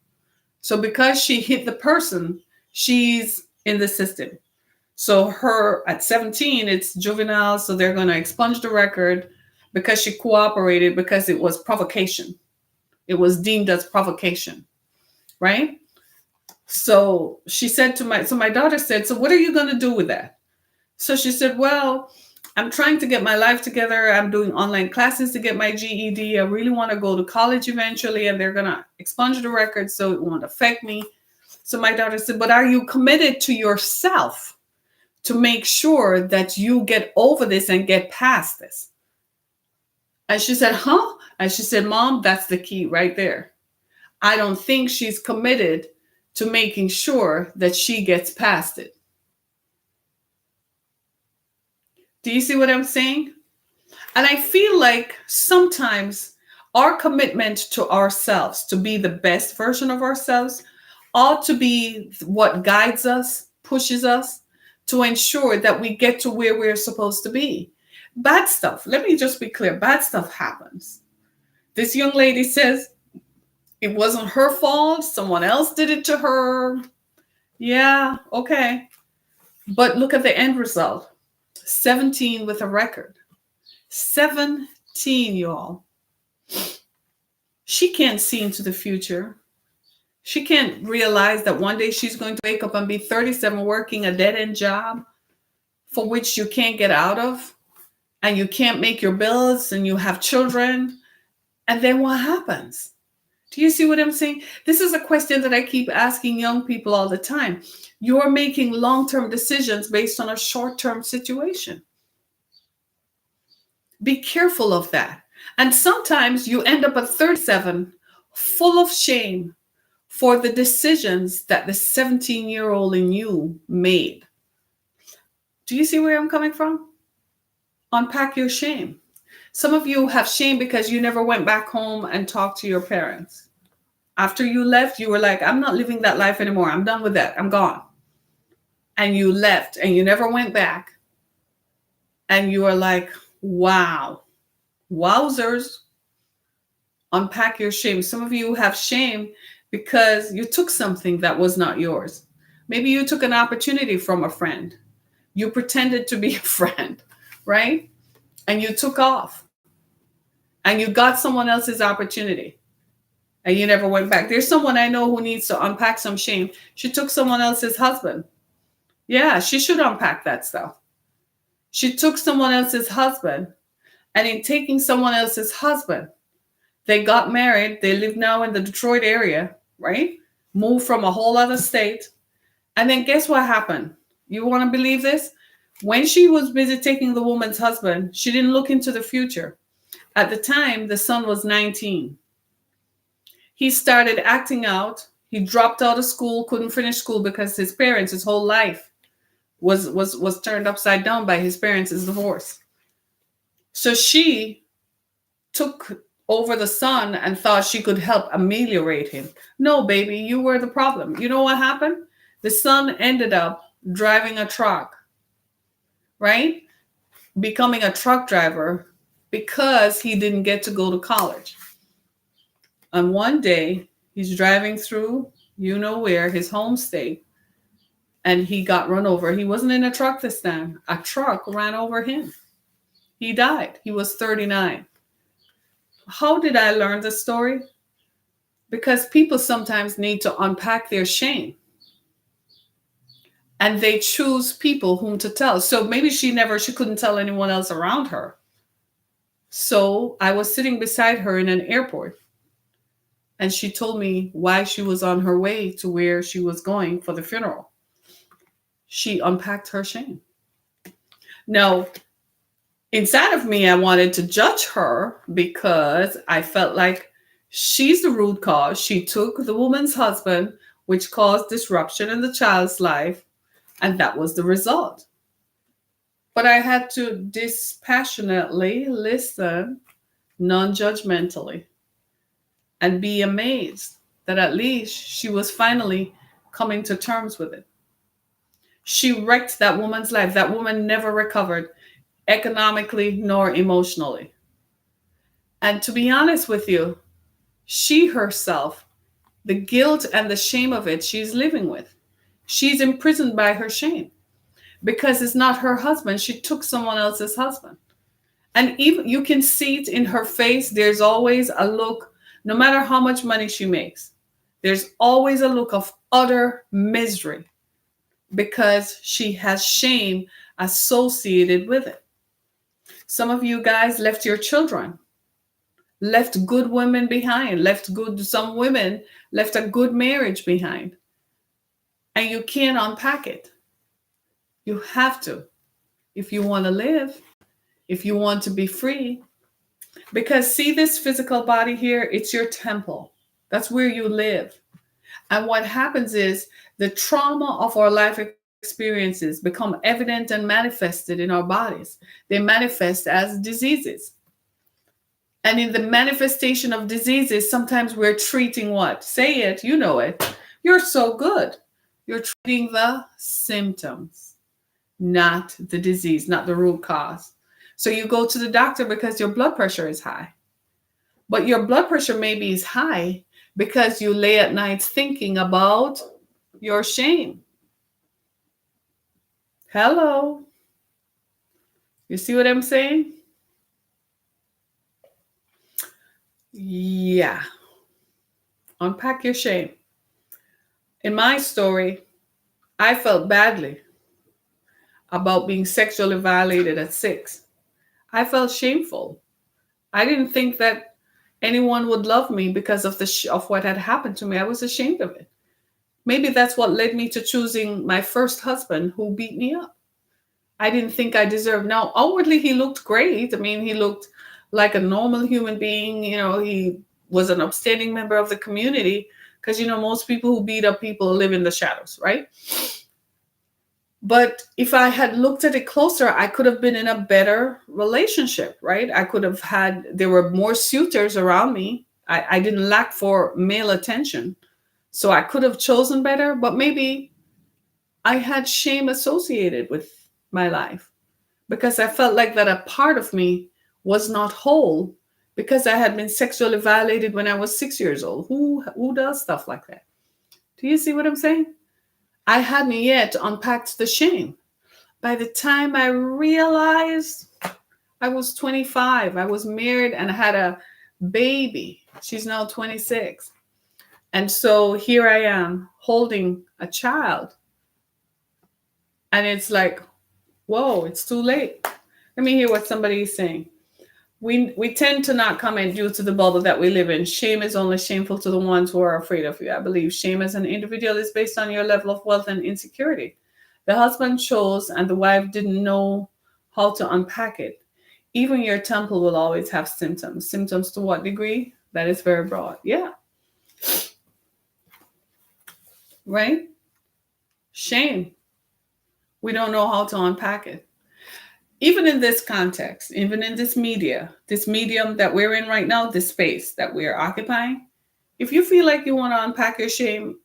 So because she hit the person, she's in the system. So her at 17, it's juvenile, so they're going to expunge the record because she cooperated because it was provocation. It was deemed as provocation, right? So she said to my daughter said, "So what are you going to do with that?" So she said, "Well, I'm trying to get my life together. I'm doing online classes to get my GED. I really want to go to college eventually, and they're going to expunge the record so it won't affect me." So my daughter said, "But are you committed to yourself to make sure that you get over this and get past this?" And she said, "Huh?" And she said, "Mom, that's the key right there. I don't think she's committed to making sure that she gets past it." Do you see what I'm saying? And I feel like sometimes our commitment to ourselves, to be the best version of ourselves, ought to be what guides us, pushes us to ensure that we get to where we're supposed to be. Bad stuff, let me just be clear, bad stuff happens. This young lady says it wasn't her fault, someone else did it to her. Yeah, okay. But look at the end result. 17 with a record. 17, y'all. She can't see into the future. She can't realize that one day she's going to wake up and be 37 working a dead end job for which you can't get out of, and you can't make your bills, and you have children. And then what happens? Do you see what I'm saying? This is a question that I keep asking young people all the time. You're making long-term decisions based on a short-term situation. Be careful of that. And sometimes you end up at 37 full of shame for the decisions that the 17-year-old in you made. Do you see where I'm coming from? Unpack your shame. Some of you have shame because you never went back home and talked to your parents. After you left, you were like, "I'm not living that life anymore. I'm done with that. I'm gone." And you left and you never went back. And you are like, wow, wowzers. Unpack your shame. Some of you have shame because you took something that was not yours. Maybe you took an opportunity from a friend. You pretended to be a friend, right? And you took off and you got someone else's opportunity and you never went back. There's someone I know who needs to unpack some shame. She took someone else's husband. Yeah, she should unpack that stuff. She took someone else's husband, and in taking someone else's husband, they got married. They live now in the Detroit area, right? Moved from a whole other state. And then guess what happened? You want to believe this? When she was busy taking the woman's husband, she didn't look into the future. At the time, the son was 19. He started acting out. He dropped out of school, couldn't finish school because his parents, his whole life was turned upside down by his parents' divorce. So she took over the son and thought she could help ameliorate him. No, baby, you were the problem. You know what happened? The son ended up driving a truck, right? Becoming a truck driver because he didn't get to go to college. And one day he's driving through, you know where, his home state, and he got run over. He wasn't in a truck this time. A truck ran over him. He died. He was 39. How did I learn this story? Because people sometimes need to unpack their shame. And they choose people whom to tell. So maybe she couldn't tell anyone else around her. So I was sitting beside her in an airport. And she told me why she was on her way to where she was going for the funeral. She unpacked her shame. Now, inside of me, I wanted to judge her because I felt like she's the root cause. She took the woman's husband, which caused disruption in the child's life, and that was the result. But I had to dispassionately listen, non-judgmentally, and be amazed that at least she was finally coming to terms with it. She wrecked that woman's life. That woman never recovered economically nor emotionally. And to be honest with you, she herself, the guilt and the shame of it, she's living with. She's imprisoned by her shame. because it's not her husband. She took someone else's husband. And even you can see it in her face. There's always a look, no matter how much money she makes, there's always a look of utter misery because she has shame associated with it. Some of you guys left your children, left good women behind, some women left a good marriage behind. And you can't unpack it. You have to, if you want to live, if you want to be free. Because see this physical body here, it's your temple. That's where you live. And what happens is the trauma of our life experiences become evident and manifested in our bodies. They manifest as diseases. And in the manifestation of diseases, sometimes we're treating what? Say it, you know it. You're so good. You're treating the symptoms, not the disease, not the root cause. So you go to the doctor because your blood pressure is high. But your blood pressure maybe is high because you lay at night thinking about your shame. Hello. You see what I'm saying? Yeah. Unpack your shame. In my story, I felt badly about being sexually violated at 6. I felt shameful. I didn't think that anyone would love me because of of what had happened to me. I was ashamed of it. Maybe that's what led me to choosing my first husband who beat me up. I didn't think I deserved. Now, outwardly, he looked great. I mean, he looked like a normal human being. You know, he was an upstanding member of the community because, you know, most people who beat up people live in the shadows, right? But if I had looked at it closer, I could have been in a better relationship, right? I could have there were more suitors around me. I didn't lack for male attention. So I could have chosen better, but maybe I had shame associated with my life because I felt like that a part of me was not whole because I had been sexually violated when I was 6 years old. Who does stuff like that? Do you see what I'm saying? I hadn't yet unpacked the shame. By the time I realized I was 25, I was married and had a baby. She's now 26. And so here I am holding a child. And it's like, whoa, it's too late. Let me hear what somebody is saying. We tend to not comment due to the bubble that we live in. Shame is only shameful to the ones who are afraid of you. I believe shame as an individual is based on your level of wealth and insecurity. The husband chose and the wife didn't know how to unpack it. Even your temple will always have symptoms. Symptoms to what degree? That is very broad. Yeah. Right? Shame. We don't know how to unpack it. Even in this context, even in this medium that we're in right now, this space that we're occupying, if you feel like you want to unpack your shame,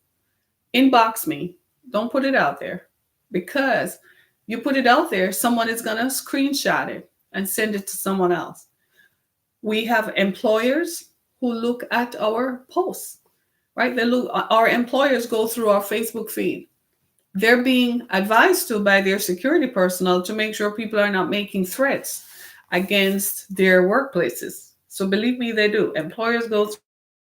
inbox me. Don't put it out there because you put it out there, someone is going to screenshot it and send it to someone else. We have employers who look at our posts, right? Our employers go through our Facebook feed. They're being advised to by their security personnel to make sure people are not making threats against their workplaces. So believe me, they do. Employers go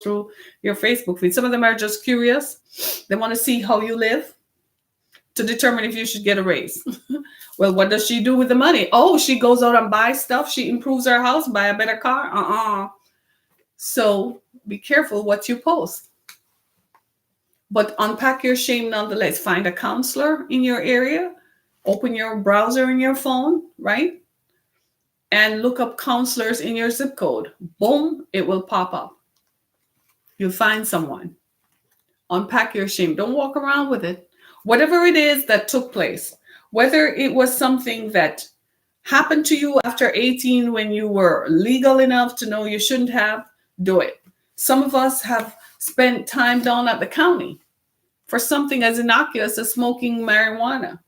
through your Facebook feed. Some of them are just curious. They want to see how you live to determine if you should get a raise. Well, what does she do with the money? Oh, she goes out and buys stuff. She improves her house, buy a better car. So be careful what you post. But unpack your shame nonetheless. Find a counselor in your area. Open your browser in your phone, right? And look up counselors in your zip code. Boom, it will pop up. You'll find someone. Unpack your shame. Don't walk around with it. Whatever it is that took place, whether it was something that happened to you after 18 when you were legal enough to know you shouldn't have, do it. Some of us have spent time down at the county for something as innocuous as smoking marijuana.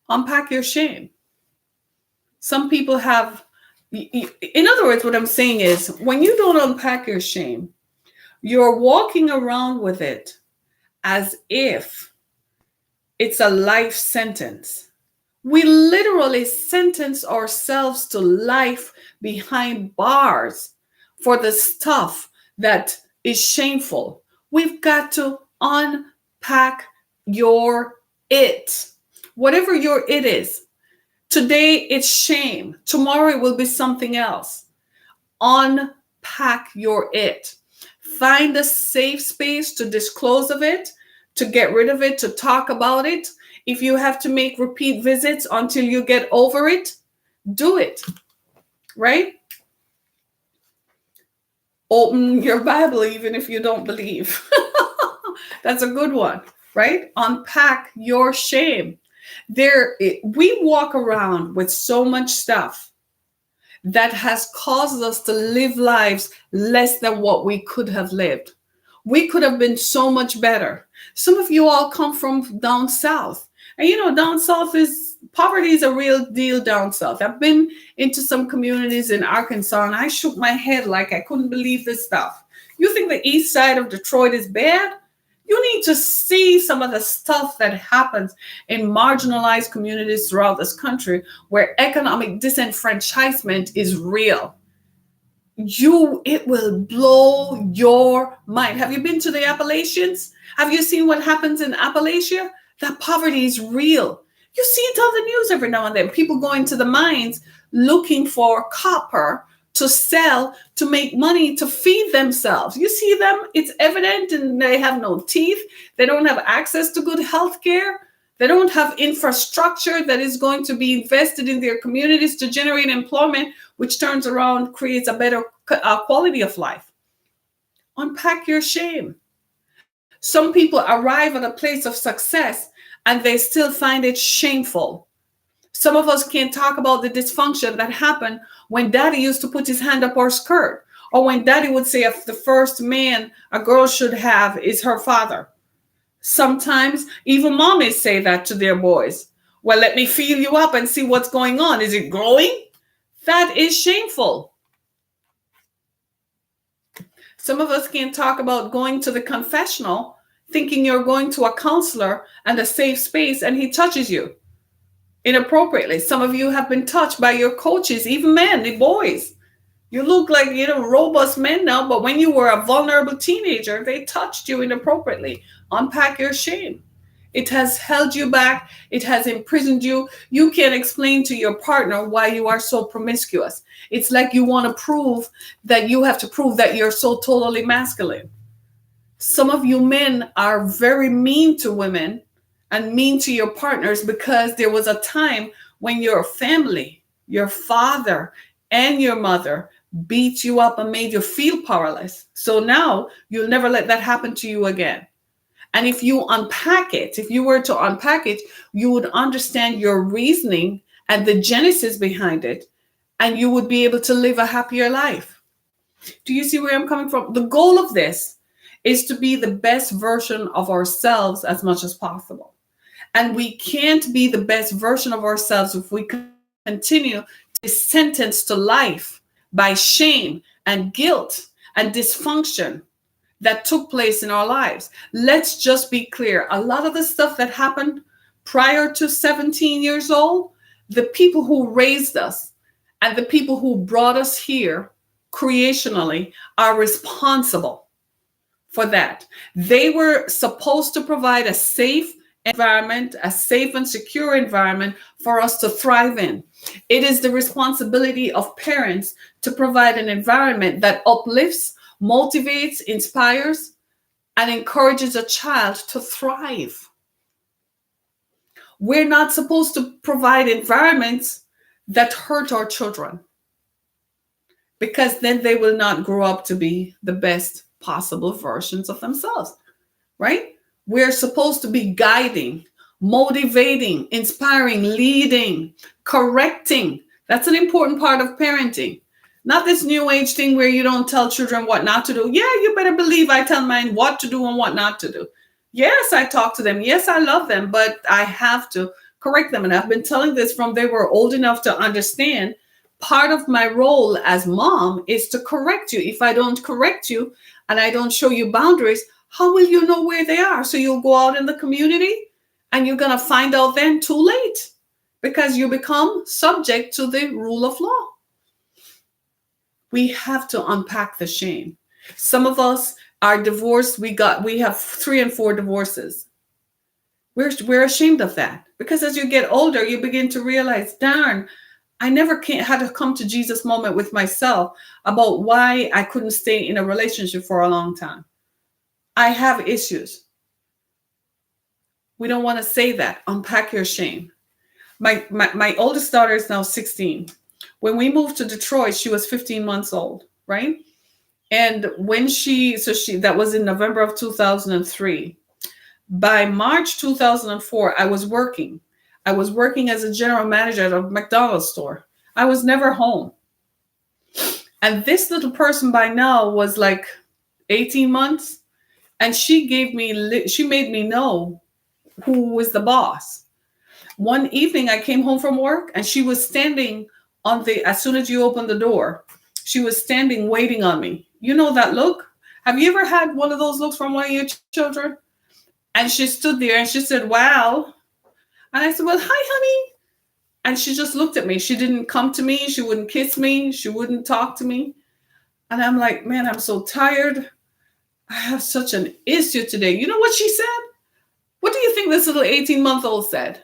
Unpack your shame. Some people have, in other words, what I'm saying is when you don't unpack your shame, you're walking around with it as if it's a life sentence. We literally sentence ourselves to life behind bars for the stuff that is shameful. We've got to unpack your it. Whatever your it is. Today it's shame. Tomorrow it will be something else. Unpack your it. Find a safe space to disclose of it, to get rid of it, to talk about it. If you have to make repeat visits until you get over it, do it, right? Open your Bible even if you don't believe. That's a good one, right? Unpack your shame. We walk around with so much stuff that has caused us to live lives less than what we could have lived. We could have been so much better. Some of you all come from down south. And down south poverty is a real deal down south. I've been into some communities in Arkansas and I shook my head like I couldn't believe this stuff. You think the east side of Detroit is bad? You need to see some of the stuff that happens in marginalized communities throughout this country where economic disenfranchisement is real. It will blow your mind. Have you been to the Appalachians? Have you seen what happens in Appalachia? That poverty is real. You see it on the news every now and then. People going to the mines looking for copper to sell, to make money, to feed themselves. You see them, it's evident, and they have no teeth. They don't have access to good health care. They don't have infrastructure that is going to be invested in their communities to generate employment, which turns around, creates a better quality of life. Unpack your shame. Some people arrive at a place of success and they still find it shameful. Some of us can't talk about the dysfunction that happened when daddy used to put his hand up our skirt, or when daddy would say if the first man a girl should have is her father. Sometimes even mommies say that to their boys. Well, let me feel you up and see what's going on. Is it growing? That is shameful. Some of us can't talk about going to the confessional thinking you're going to a counselor and a safe space and he touches you inappropriately. Some of you have been touched by your coaches, even men, the boys. You look like, robust men now, but when you were a vulnerable teenager, they touched you inappropriately. Unpack your shame. It has held you back. It has imprisoned you. You can't explain to your partner why you are so promiscuous. It's like you want to prove that you have to prove that you're so totally masculine. Some of you men are very mean to women and mean to your partners because there was a time when your family, your father and your mother beat you up and made you feel powerless. So now you'll never let that happen to you again. And if you unpack it, if you were to unpack it, you would understand your reasoning and the genesis behind it, and you would be able to live a happier life. Do you see where I'm coming from? The goal of this is to be the best version of ourselves as much as possible. And we can't be the best version of ourselves if we continue to be sentenced to life by shame and guilt and dysfunction that took place in our lives. Let's just be clear. A lot of the stuff that happened prior to 17 years old, the people who raised us and the people who brought us here creationally are responsible for that. They were supposed to provide a safe environment, a safe and secure environment for us to thrive in. It is the responsibility of parents to provide an environment that uplifts, motivates, inspires, and encourages a child to thrive. We're not supposed to provide environments that hurt our children, because then they will not grow up to be the best possible versions of themselves, right? We're supposed to be guiding, motivating, inspiring, leading, correcting. That's an important part of parenting. Not this new age thing where you don't tell children what not to do. Yeah, you better believe I tell mine what to do and what not to do. Yes, I talk to them. Yes, I love them, but I have to correct them. And I've been telling this from they were old enough to understand. Part of my role as mom is to correct you. If I don't correct you and I don't show you boundaries, how will you know where they are? So you'll go out in the community and you're going to find out then too late. because you become subject to the rule of law. We have to unpack the shame. Some of us are divorced. We have 3 and 4 divorces. We're ashamed of that, because as you get older, you begin to realize, darn, I never had to come to Jesus moment with myself about why I couldn't stay in a relationship for a long time. I have issues. We don't want to say that. Unpack your shame. My oldest daughter is now 16. When we moved to Detroit, she was 15 months old, right? And when that was in November of 2003. By March 2004, I was working. I was working as a general manager at a McDonald's store. I was never home. And this little person by now was like 18 months. And she made me know who was the boss. One evening I came home from work and she was standing as soon as you opened the door, she was standing waiting on me. You know that look? Have you ever had one of those looks from one of your children? And she stood there and she said, wow. And I said, well, hi, honey. And she just looked at me. She didn't come to me. She wouldn't kiss me. She wouldn't talk to me. And I'm like, man, I'm so tired. I have such an issue today. You know what she said? What do you think this little 18-month-old said?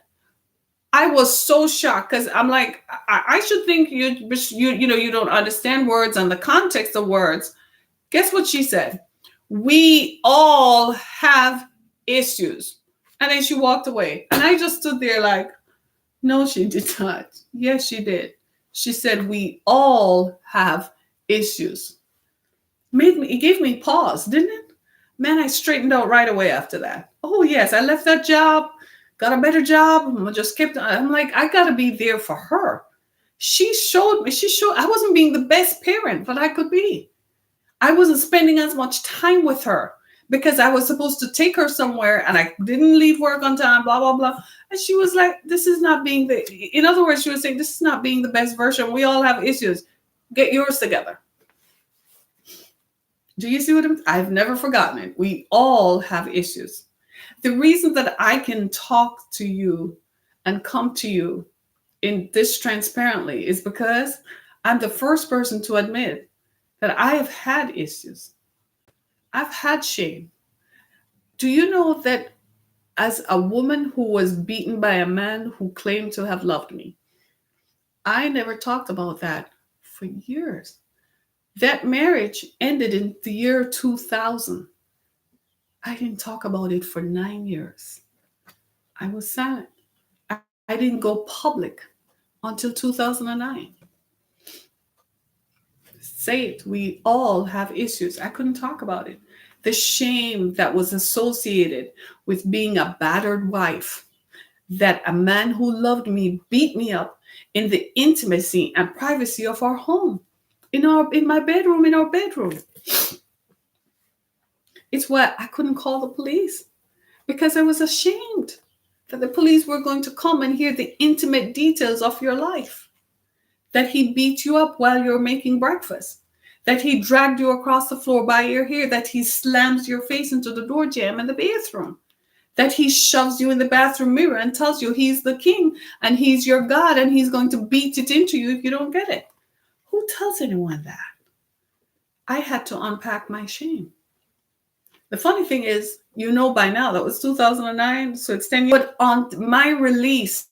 I was so shocked because I'm like, I should think you don't understand words and the context of words. Guess what she said? We all have issues. And then she walked away. And I just stood there like, no, she did not. Yes, she did. She said, we all have issues. It gave me pause, didn't it? Man, I straightened out right away after that. Oh, yes, I left that job, got a better job. I'm like, I got to be there for her. She showed I wasn't being the best parent that I could be. I wasn't spending as much time with her because I was supposed to take her somewhere and I didn't leave work on time, blah, blah, blah. And she was like, this is not being in other words, she was saying, this is not being the best version. We all have issues. Get yours together. Do you see what I've never forgotten it. We all have issues. The reason that I can talk to you and come to you in this transparently is because I'm the first person to admit that I have had issues. I've had shame. Do you know that as a woman who was beaten by a man who claimed to have loved me, I never talked about that for years. That marriage ended in the year 2000. I didn't talk about it for 9 years. I was silent. I didn't go public until 2009. Say it. We all have issues. I couldn't talk about it. The shame that was associated with being a battered wife, that a man who loved me beat me up in the intimacy and privacy of our home, in my bedroom, in our bedroom. It's why I couldn't call the police, because I was ashamed that the police were going to come and hear the intimate details of your life. That he beat you up while you're making breakfast. That he dragged you across the floor by your hair. That he slams your face into the door jamb in the bathroom. That he shoves you in the bathroom mirror and tells you he's the king and he's your God and he's going to beat it into you if you don't get it. Who tells anyone that? I had to unpack my shame. The funny thing is, you know by now, that was 2009, so it's 10 years. But on my release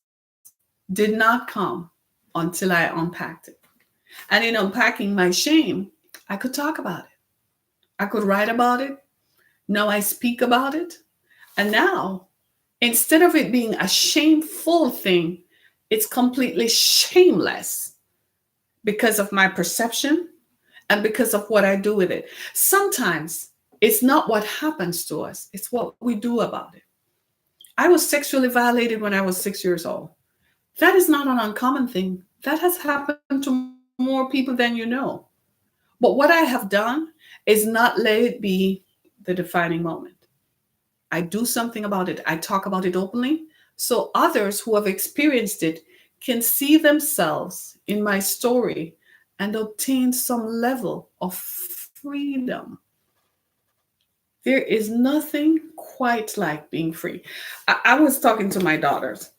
did not come until I unpacked it. And in unpacking my shame, I could talk about it. I could write about it. Now I speak about it. And now, instead of it being a shameful thing, it's completely shameless because of my perception and because of what I do with it. Sometimes it's not what happens to us, it's what we do about it. I was sexually violated when I was 6 years old. That is not an uncommon thing. That has happened to more people than you know. But what I have done is not let it be the defining moment. I do something about it. I talk about it openly so others who have experienced it can see themselves in my story and obtain some level of freedom. There is nothing quite like being free. I was talking to my daughters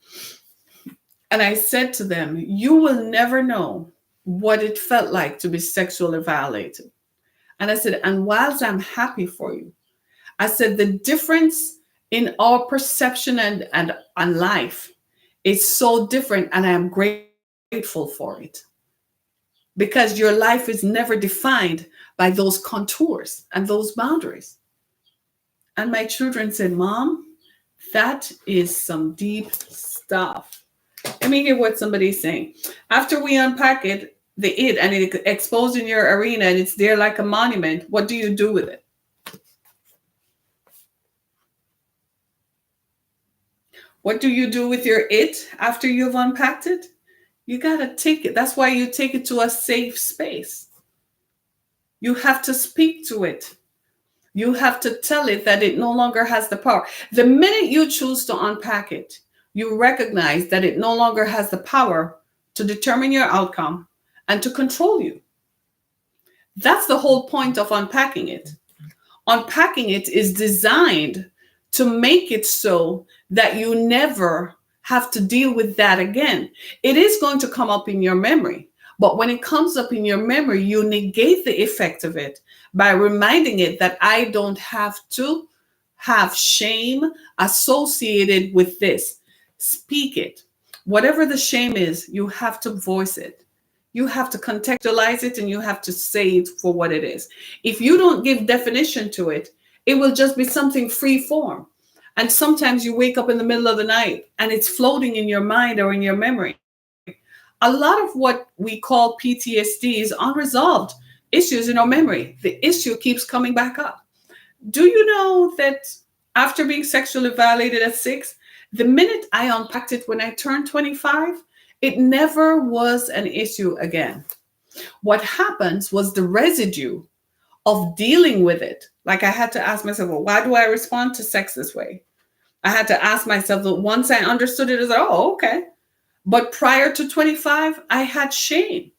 And I said to them, you will never know what it felt like to be sexually violated. And I said, and whilst I'm happy for you, I said, the difference in our perception and life is so different. And I am grateful for it because your life is never defined by those contours and those boundaries. And my children said, Mom, that is some deep stuff. Let me hear what somebody's saying. After we unpack it, and it exposed in your arena and it's there like a monument, what do you do with it? What do you do with your it after you've unpacked it? You got to take it. That's why you take it to a safe space. You have to speak to it. You have to tell it that it no longer has the power. The minute you choose to unpack it, you recognize that it no longer has the power to determine your outcome and to control you. That's the whole point of unpacking it. Unpacking it is designed to make it so that you never have to deal with that again. It is going to come up in your memory, but when it comes up in your memory, you negate the effect of it by reminding it that I don't have to have shame associated with this. Speak it. Whatever the shame is, you have to voice it. You have to contextualize it and you have to say it for what it is. If you don't give definition to it, it will just be something free form. And sometimes you wake up in the middle of the night and it's floating in your mind or in your memory. A lot of what we call PTSD is unresolved issues in our memory. The issue keeps coming back up. Do you know that after being sexually violated at 6, the minute I unpacked it when I turned 25, it never was an issue again. What happens was the residue of dealing with it. Like I had to ask myself, well, why do I respond to sex this way? I had to ask myself that once I understood it, I was like, oh, okay. But prior to 25, I had shame.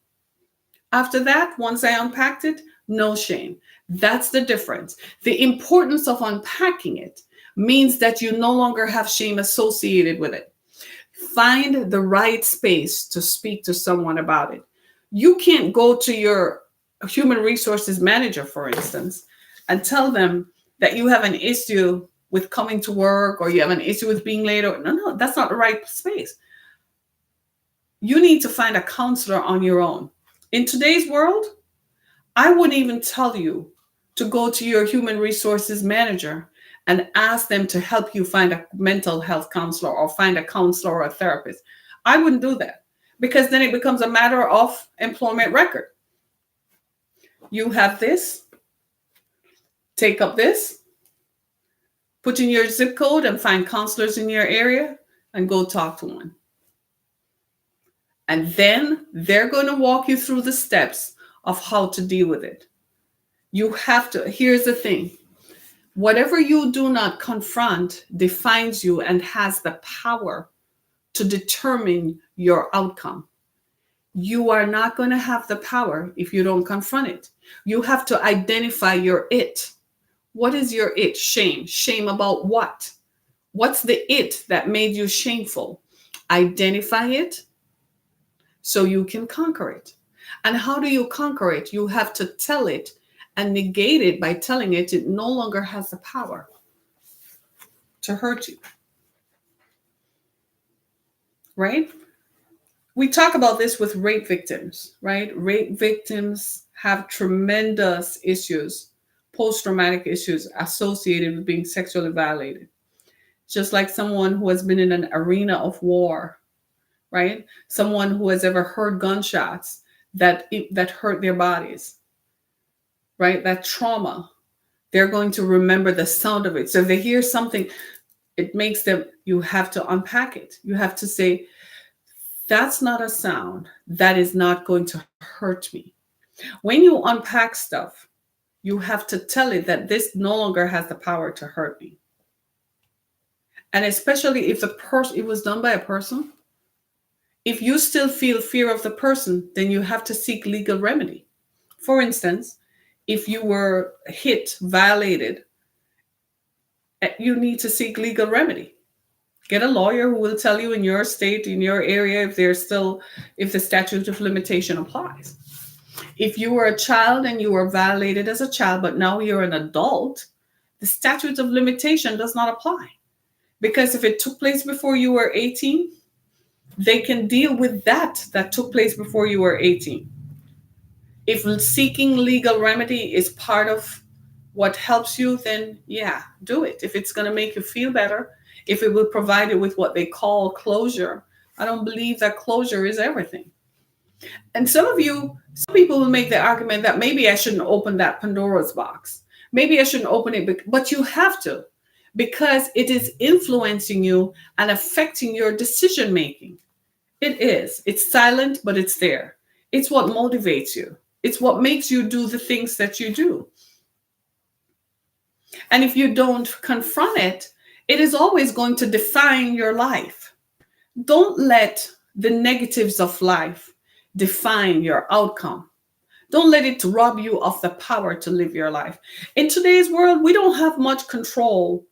After that, once I unpacked it, no shame. That's the difference. The importance of unpacking it means that you no longer have shame associated with it. Find the right space to speak to someone about it. You can't go to your human resources manager, for instance, and tell them that you have an issue with coming to work or you have an issue with being late. No, that's not the right space. You need to find a counselor on your own. In today's world, I wouldn't even tell you to go to your human resources manager and ask them to help you find a mental health counselor or find a counselor or a therapist. I wouldn't do that because then it becomes a matter of employment record. You have this, take up this, put in your zip code and find counselors in your area and go talk to one. And then they're going to walk you through the steps of how to deal with it. You have to, here's the thing. Whatever you do not confront defines you and has the power to determine your outcome. You are not going to have the power if you don't confront it. You have to identify your it. What is your it? Shame. Shame about what? What's the it that made you shameful? Identify it so you can conquer it. And how do you conquer it? You have to tell it and negate it by telling it it no longer has the power to hurt you. Right? We talk about this with rape victims, right? Rape victims have tremendous issues, post-traumatic issues associated with being sexually violated. Just like someone who has been in an arena of war, right? Someone who has ever heard gunshots that hurt their bodies, right? That trauma, they're going to remember the sound of it. So if they hear something, it makes them, you have to unpack it. You have to say, that's not a sound that is not going to hurt me. When you unpack stuff, you have to tell it that this no longer has the power to hurt me. And especially if it was done by a person, if you still feel fear of the person, then you have to seek legal remedy. For instance, if you were hit, violated, you need to seek legal remedy. Get a lawyer who will tell you in your state, in your area, if the statute of limitation applies. If you were a child and you were violated as a child, but now you're an adult, the statute of limitation does not apply. Because if it took place before you were 18, they can deal with that took place before you were 18. If seeking legal remedy is part of what helps you, then yeah, do it. If it's going to make you feel better, if it will provide you with what they call closure, I don't believe that closure is everything. And some people will make the argument that maybe I shouldn't open that Pandora's box. Maybe I shouldn't open it, but you have to, because it is influencing you and affecting your decision making. It is. It's silent, but it's there. It's what motivates you. It's what makes you do the things that you do. And if you don't confront it, it is always going to define your life. Don't let the negatives of life define your outcome. Don't let it rob you of the power to live your life. In today's world, we don't have much control.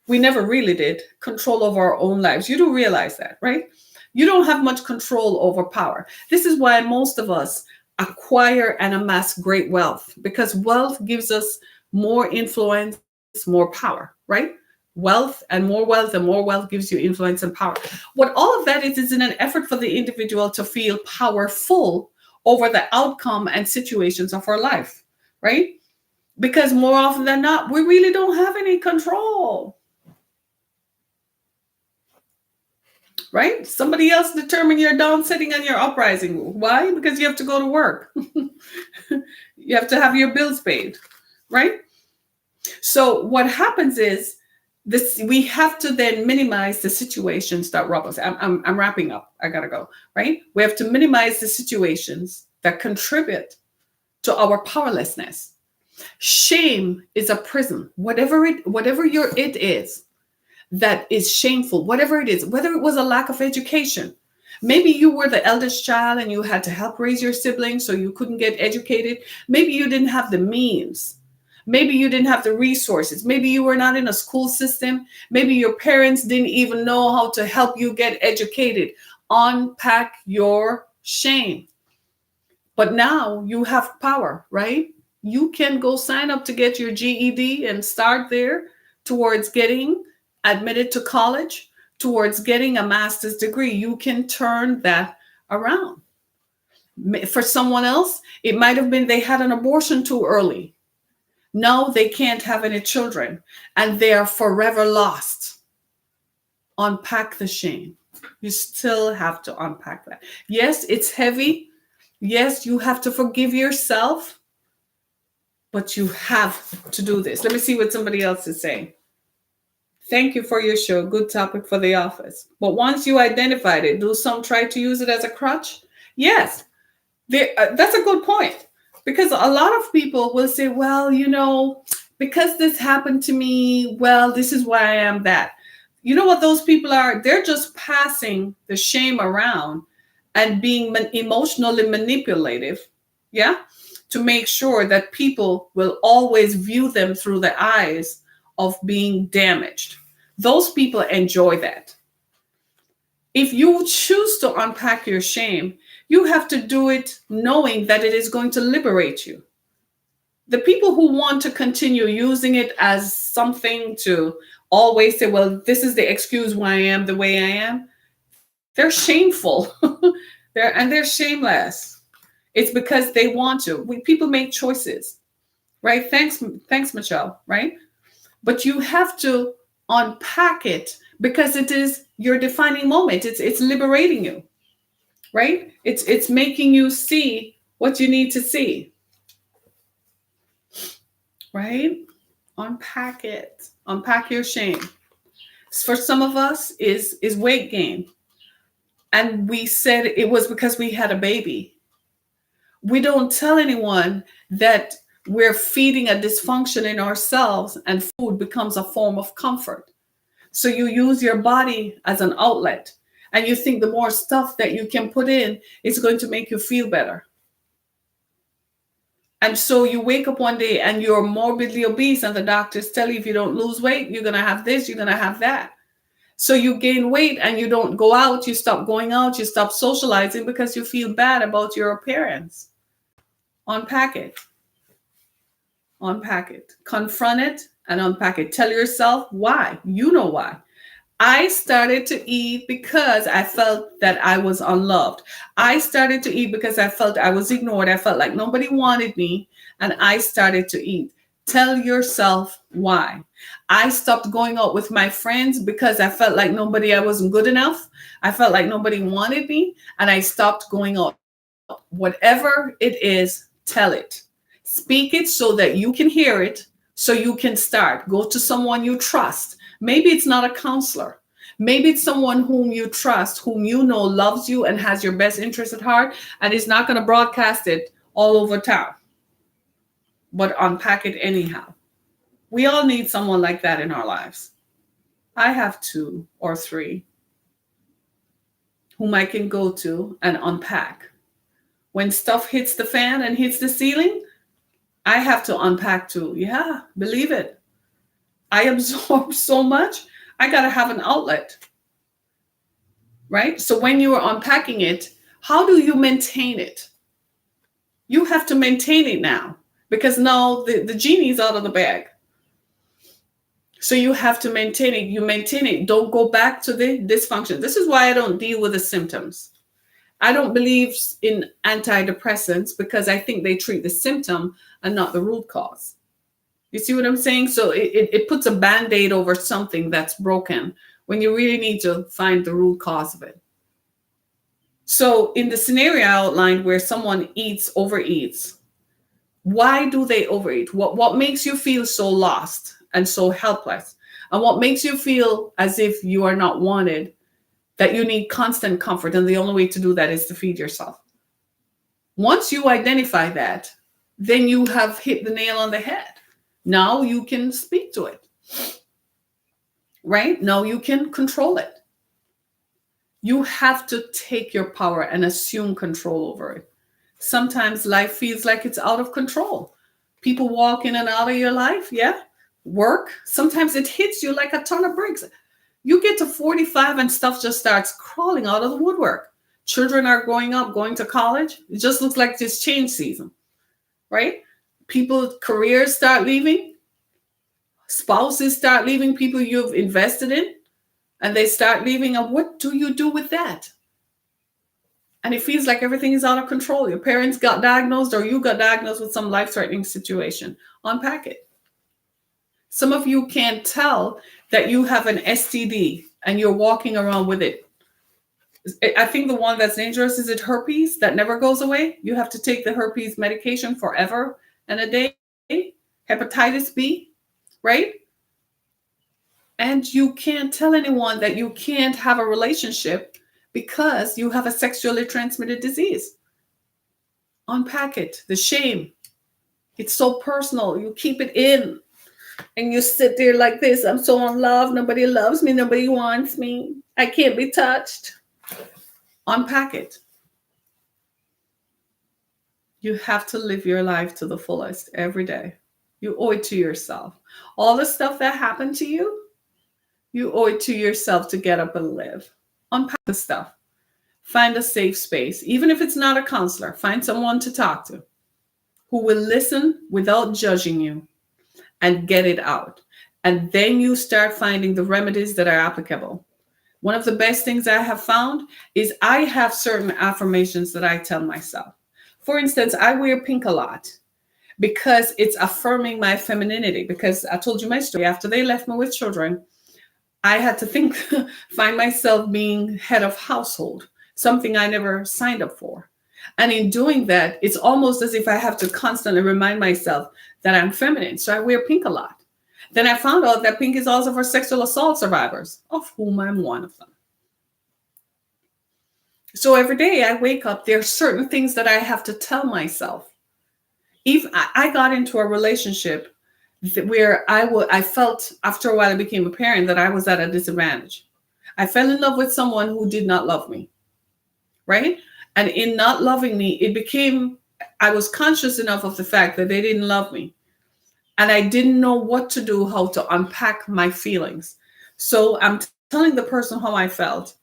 We never really did control over our own lives. You do realize that, right? You don't have much control over power. This is why most of us acquire and amass great wealth, because wealth gives us more influence, more power, right? Wealth and more wealth gives you influence and power. What all of that is in an effort for the individual to feel powerful over the outcome and situations of our life, right? Because more often than not, we really don't have any control. Right? Somebody else determine your down setting and your uprising. Why? Because you have to go to work. You have to have your bills paid, right? So what happens is this: we have to then minimize the situations that rob us. I'm wrapping up. I gotta go. Right? We have to minimize the situations that contribute to our powerlessness. Shame is a prison. Whatever your it is that is shameful, whatever it is, whether it was a lack of education. Maybe you were the eldest child and you had to help raise your siblings so you couldn't get educated. Maybe you didn't have the means. Maybe you didn't have the resources. Maybe you were not in a school system. Maybe your parents didn't even know how to help you get educated. Unpack your shame. But now you have power, right? You can go sign up to get your GED and start there towards getting admitted to college, towards getting a master's degree. You can turn that around. For someone else, it might have been they had an abortion too early. Now they can't have any children and they are forever lost. Unpack the shame. You still have to unpack that. Yes, it's heavy. Yes, you have to forgive yourself, but you have to do this. Let me see what somebody else is saying. Thank you for your show. Good topic for the office. But once you identified it, do some try to use it as a crutch? Yes, that's a good point. Because a lot of people will say, well, because this happened to me, well, this is why I am that. You know what those people are? They're just passing the shame around and being emotionally manipulative, yeah, to make sure that people will always view them through the eyes of being damaged. Those people enjoy that. If you choose to unpack your shame, you have to do it knowing that it is going to liberate you. The people who want to continue using it as something to always say, well, this is the excuse why I am the way I am, they're shameful. they're shameless. It's because they want to. People make choices, right? Thanks, Michelle, right? But you have to unpack it because it is your defining moment. It's liberating you, right? It's making you see what you need to see, right? Unpack it. Unpack your shame. For some of us is weight gain. And we said it was because we had a baby. We don't tell anyone that we're feeding a dysfunction in ourselves and food becomes a form of comfort. So you use your body as an outlet and you think the more stuff that you can put in is going to make you feel better. And so you wake up one day and you're morbidly obese and the doctors tell you if you don't lose weight, you're going to have this, you're going to have that. So you gain weight and you don't go out, you stop going out, you stop socializing because you feel bad about your appearance. Unpack it. Unpack it. Confront it and unpack it. Tell yourself why. You know why. I started to eat because I felt that I was unloved. I started to eat because I felt I was ignored. I felt like nobody wanted me, and I started to eat. Tell yourself why. I stopped going out with my friends because I felt like I wasn't good enough. I felt like nobody wanted me, and I stopped going out. Whatever it is, tell it. Speak it so that you can hear it, so you can start. Go to someone you trust. Maybe it's not a counselor. Maybe it's someone whom you trust, whom you know loves you and has your best interest at heart and is not going to broadcast it all over town, but unpack it anyhow. We all need someone like that in our lives. I have 2 or 3 whom I can go to and unpack. When stuff hits the fan and hits the ceiling, I have to unpack too. Yeah, believe it. I absorb so much. I got to have an outlet, right? So when you are unpacking it, how do you maintain it? You have to maintain it now because now the genie's out of the bag. So you have to maintain it. You maintain it. Don't go back to the dysfunction. This is why I don't deal with the symptoms. I don't believe in antidepressants because I think they treat the symptom and not the root cause. You see what I'm saying? So it puts a Band-Aid over something that's broken when you really need to find the root cause of it. So in the scenario I outlined where someone overeats, why do they overeat? What makes you feel so lost and so helpless? And what makes you feel as if you are not wanted, that you need constant comfort, and the only way to do that is to feed yourself? Once you identify that, then you have hit the nail on the head. Now you can speak to it, right? Now you can control it. You have to take your power and assume control over it. Sometimes life feels like it's out of control. People walk in and out of your life, yeah? Work, sometimes it hits you like a ton of bricks. You get to 45 and stuff just starts crawling out of the woodwork. Children are growing up, going to college. It just looks like this change season, right? People, careers start leaving. Spouses start leaving people you've invested in, and they start leaving. And what do you do with that? And it feels like everything is out of control. Your parents got diagnosed or you got diagnosed with some life-threatening situation. Unpack it. Some of you can't tell that you have an STD and you're walking around with it. I think the one that's dangerous, is it herpes that never goes away? You have to take the herpes medication forever and a day. Hepatitis B, right? And you can't tell anyone that you can't have a relationship because you have a sexually transmitted disease. Unpack it. The shame. It's so personal. You keep it in and you sit there like this. I'm so unloved. Nobody loves me. Nobody wants me. I can't be touched. Unpack it. You have to live your life to the fullest every day. You owe it to yourself. All the stuff that happened to you, you owe it to yourself to get up and live. Unpack the stuff. Find a safe space. Even if it's not a counselor, find someone to talk to who will listen without judging you and get it out. And then you start finding the remedies that are applicable. One of the best things I have found is I have certain affirmations that I tell myself. For instance, I wear pink a lot because it's affirming my femininity. Because I told you my story. After they left me with children, I had to find myself being head of household, something I never signed up for. And in doing that, it's almost as if I have to constantly remind myself that I'm feminine. So I wear pink a lot. Then I found out that pink is also for sexual assault survivors, of whom I'm one of them. So every day I wake up, there are certain things that I have to tell myself. If I got into a relationship where I felt after a while I became a parent that I was at a disadvantage. I fell in love with someone who did not love me, right? And in not loving me, I was conscious enough of the fact that they didn't love me. And I didn't know what to do, how to unpack my feelings. So I'm telling the person how I felt,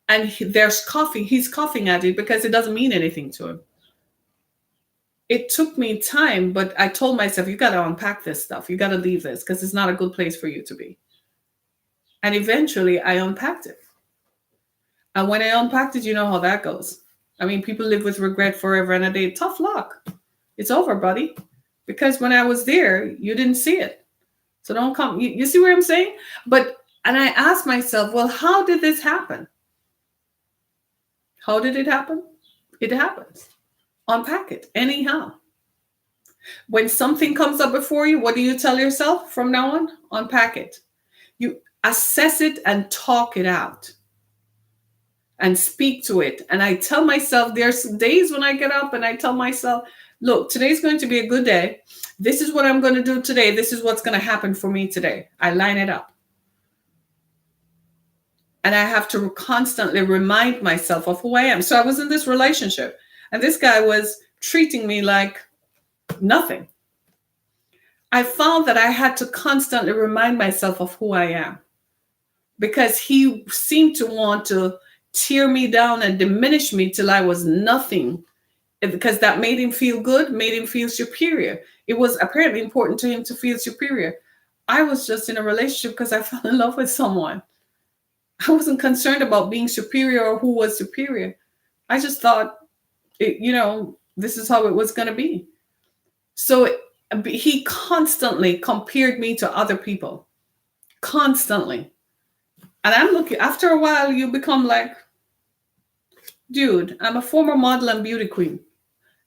and he's coughing at it because it doesn't mean anything to him. It took me time, but I told myself, you got to unpack this stuff. You got to leave this because it's not a good place for you to be. And eventually I unpacked it. And when I unpacked it, you know how that goes. I mean, people live with regret forever and a day. Tough luck. It's over, buddy. Because when I was there, you didn't see it. So don't come. You see what I'm saying? And I asked myself, well, how did this happen? How did it happen? It happens. Unpack it anyhow. When something comes up before you, what do you tell yourself from now on? Unpack it. You assess it and talk it out and speak to it. And I tell myself, there's days when I get up and I tell myself, look, today's going to be a good day. This is what I'm going to do today. This is what's going to happen for me today. I line it up. And I have to constantly remind myself of who I am. So I was in this relationship and this guy was treating me like nothing. I found that I had to constantly remind myself of who I am because he seemed to want to tear me down and diminish me till I was nothing, because that made him feel good, made him feel superior. It was apparently important to him to feel superior. I was just in a relationship because I fell in love with someone. I wasn't concerned about being superior or who was superior. I just thought, this is how it was going to be. So he constantly compared me to other people. Constantly. And I'm looking, after a while, you become like, dude, I'm a former model and beauty queen.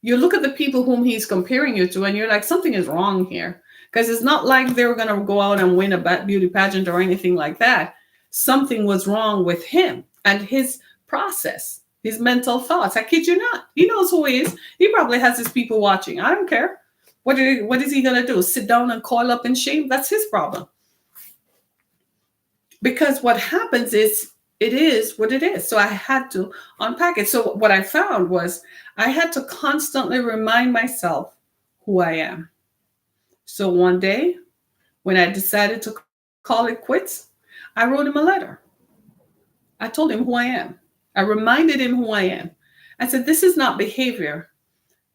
You look at the people whom he's comparing you to, and you're like, something is wrong here. Because it's not like they were going to go out and win a beauty pageant or anything like that. Something was wrong with him and his process, his mental thoughts. I kid you not. He knows who he is. He probably has his people watching. I don't care. What is he going to do? Sit down and coil up in shame? That's his problem. Because what happens is, it is what it is. So I had to unpack it. So what I found was I had to constantly remind myself who I am. So one day when I decided to call it quits, I wrote him a letter. I told him who I am. I reminded him who I am. I said, this is not behavior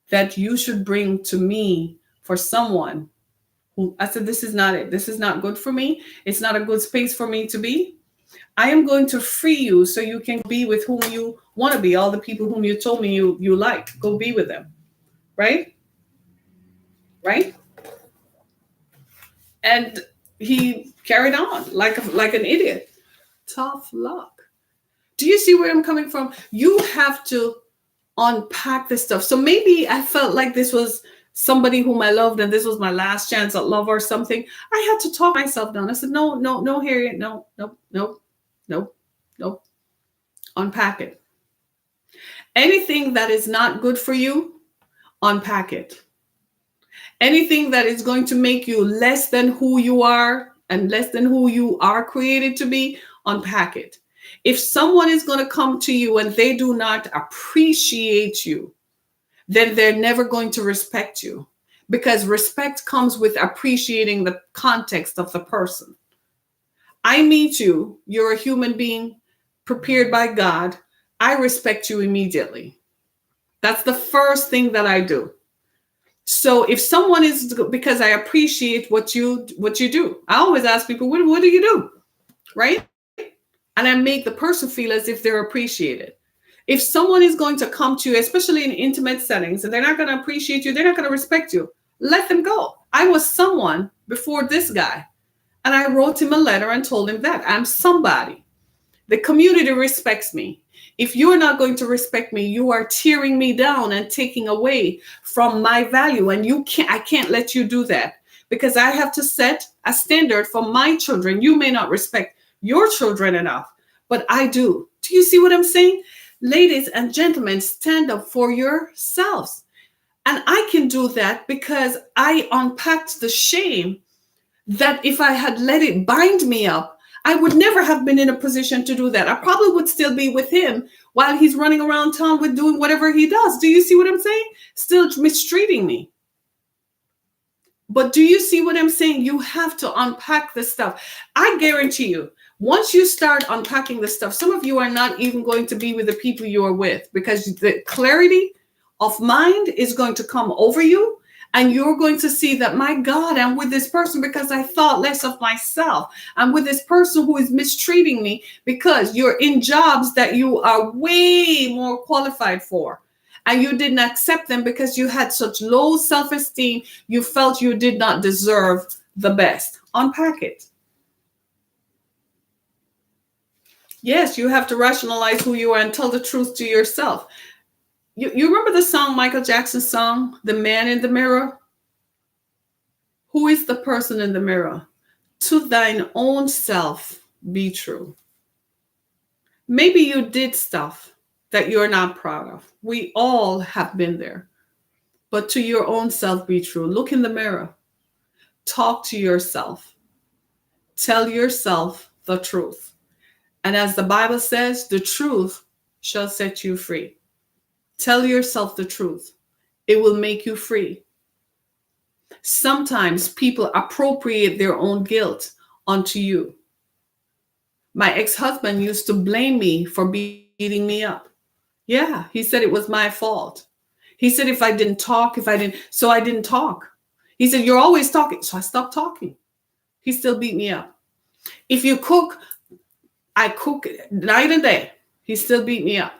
that you should bring to me for someone who, I said, this is not it. This is not good for me. It's not a good space for me to be. I am going to free you so you can be with whom you want to be. All the people whom you told me you like, go be with them. Right? Right? And he carried on like an idiot. Tough luck. Do you see where I'm coming from? You have to unpack this stuff. So maybe I felt like this was somebody whom I loved and this was my last chance at love or something. I had to talk myself down. I said, no, Harriet, no. Unpack it. Anything that is not good for you, unpack it. Anything that is going to make you less than who you are and less than who you are created to be, unpack it. If someone is going to come to you and they do not appreciate you, then they're never going to respect you, because respect comes with appreciating the context of the person. I meet you, you're a human being prepared by God. I respect you immediately. That's the first thing that I do. So if someone is, because I appreciate what you do, I always ask people, what do you do? Right? And I make the person feel as if they're appreciated. If someone is going to come to you, especially in intimate settings, and they're not going to appreciate you, they're not going to respect you, let them go. I was someone before this guy, and I wrote him a letter and told him that I'm somebody. The community respects me. If you're not going to respect me, you are tearing me down and taking away from my value. And I can't let you do that, because I have to set a standard for my children. You may not respect your children enough, but I do. Do you see what I'm saying? Ladies and gentlemen, stand up for yourselves. And I can do that because I unpacked the shame that if I had let it bind me up, I would never have been in a position to do that. I probably would still be with him while he's running around town with doing whatever he does. Do you see what I'm saying? Still mistreating me. But do you see what I'm saying? You have to unpack the stuff. I guarantee you, once you start unpacking the stuff, some of you are not even going to be with the people you are with, because the clarity of mind is going to come over you. And you're going to see that, my God, I'm with this person because I thought less of myself. I'm with this person who is mistreating me because you're in jobs that you are way more qualified for. And you didn't accept them because you had such low self-esteem. You felt you did not deserve the best. Unpack it. Yes, you have to rationalize who you are and tell the truth to yourself. You remember the song, Michael Jackson's song, The Man in the Mirror? Who is the person in the mirror? To thine own self be true. Maybe you did stuff that you're not proud of. We all have been there. But to your own self be true. Look in the mirror. Talk to yourself. Tell yourself the truth. And as the Bible says, the truth shall set you free. Tell yourself the truth. It will make you free. Sometimes people appropriate their own guilt onto you. My ex-husband used to blame me for beating me up. Yeah, he said it was my fault. He said if I didn't talk, so I didn't talk. He said, you're always talking. So I stopped talking. He still beat me up. If you cook, I cook night and day. He still beat me up.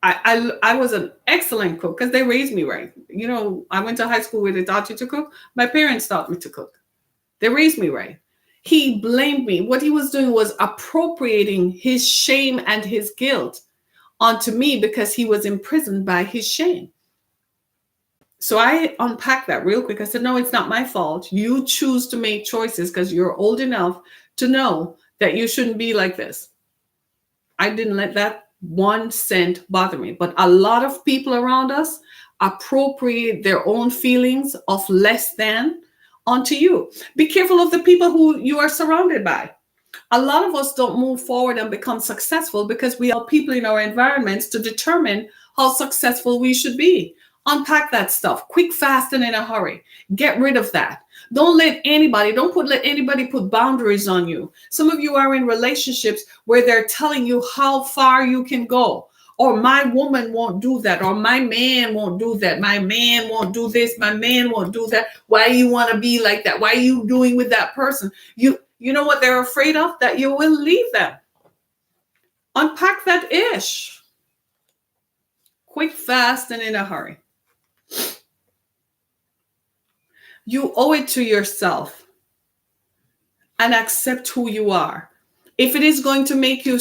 I was an excellent cook because they raised me right. You know, I went to high school where they taught you to cook. My parents taught me to cook. They raised me right. He blamed me. What he was doing was appropriating his shame and his guilt onto me because he was imprisoned by his shame. So I unpacked that real quick. I said, no, it's not my fault. You choose to make choices because you're old enough to know that you shouldn't be like this. I didn't let that 1 cent bother me. But a lot of people around us appropriate their own feelings of less than onto you. Be careful of the people who you are surrounded by. A lot of us don't move forward and become successful because we allow people in our environments to determine how successful we should be. Unpack that stuff quick, fast, and in a hurry. Get rid of that. Don't let anybody put boundaries on you. Some of you are in relationships where they're telling you how far you can go. Or my woman won't do that. Or my man won't do that. My man won't do this. My man won't do that. Why you want to be like that? Why are you doing with that person? You know what they're afraid of? That you will leave them. Unpack that ish. Quick, fast, and in a hurry. You owe it to yourself and accept who you are. If it is going to make you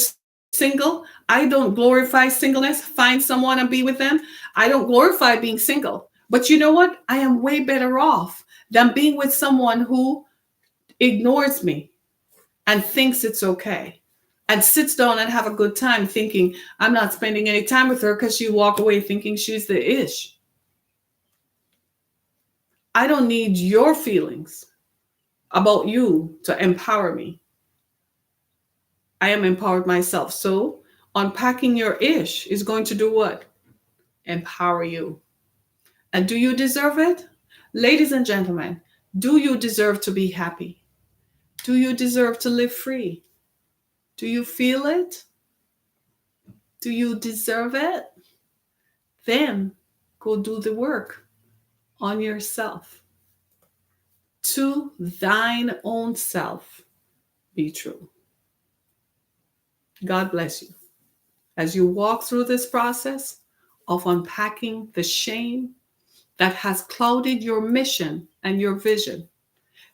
single, I don't glorify singleness. Find someone and be with them. I don't glorify being single. But you know what? I am way better off than being with someone who ignores me and thinks it's okay and sits down and have a good time thinking I'm not spending any time with her because she walk away thinking she's the ish. I don't need your feelings about you to empower me. I am empowered myself. So unpacking your ish is going to do what? Empower you. And do you deserve it? Ladies and gentlemen, do you deserve to be happy? Do you deserve to live free? Do you feel it? Do you deserve it? Then go do the work on yourself. To thine own self be true. God bless you. As you walk through this process of unpacking the shame that has clouded your mission and your vision,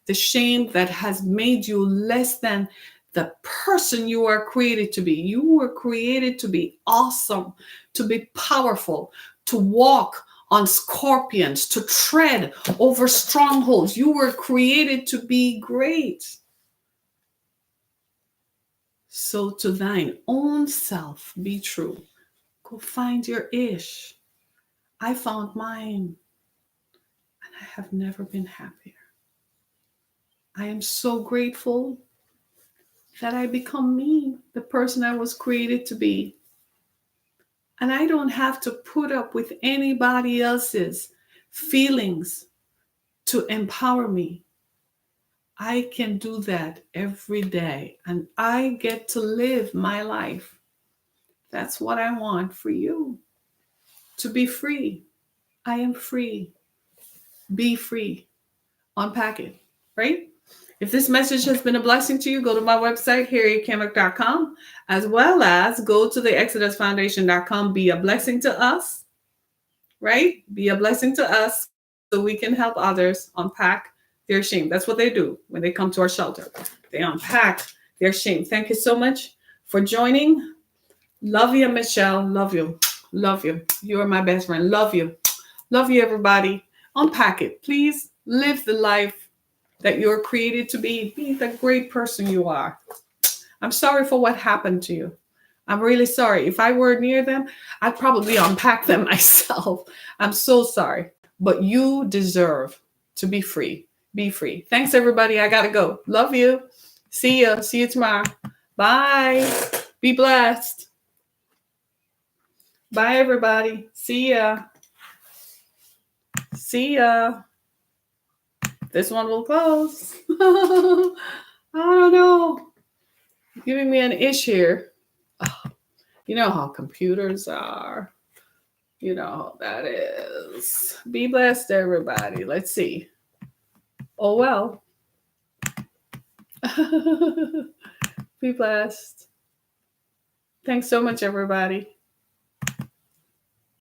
the shame that has made you less than the person you are created to be. You were created to be awesome, to be powerful, to walk on scorpions, to tread over strongholds. You were created to be great. So to thine own self be true. Go find your ish. I found mine, and I have never been happier. I am so grateful that I become me, the person I was created to be. And I don't have to put up with anybody else's feelings to empower me. I can do that every day, and I get to live my life. That's what I want for you, to be free. I am free. Be free. Unpack it, right? If this message has been a blessing to you, go to my website, harrietkemick.com, as well as go to the exodusfoundation.com. Be a blessing to us, right? Be a blessing to us so we can help others unpack their shame. That's what they do when they come to our shelter. They unpack their shame. Thank you so much for joining. Love you, Michelle. Love you. Love you. You are my best friend. Love you. Love you, everybody. Unpack it. Please live the life that you're created to be. Be the great person you are. I'm sorry for what happened to you. I'm really sorry. If I were near them, I'd probably unpack them myself. I'm so sorry. But you deserve to be free. Be free. Thanks, everybody. I got to go. Love you. See ya. See you tomorrow. Bye. Be blessed. Bye, everybody. See ya. See ya. This one will close. I don't know. Giving me an ish here. Oh, you know how computers are. You know how that is. Be blessed, everybody. Let's see. Oh, well. Be blessed. Thanks so much, everybody.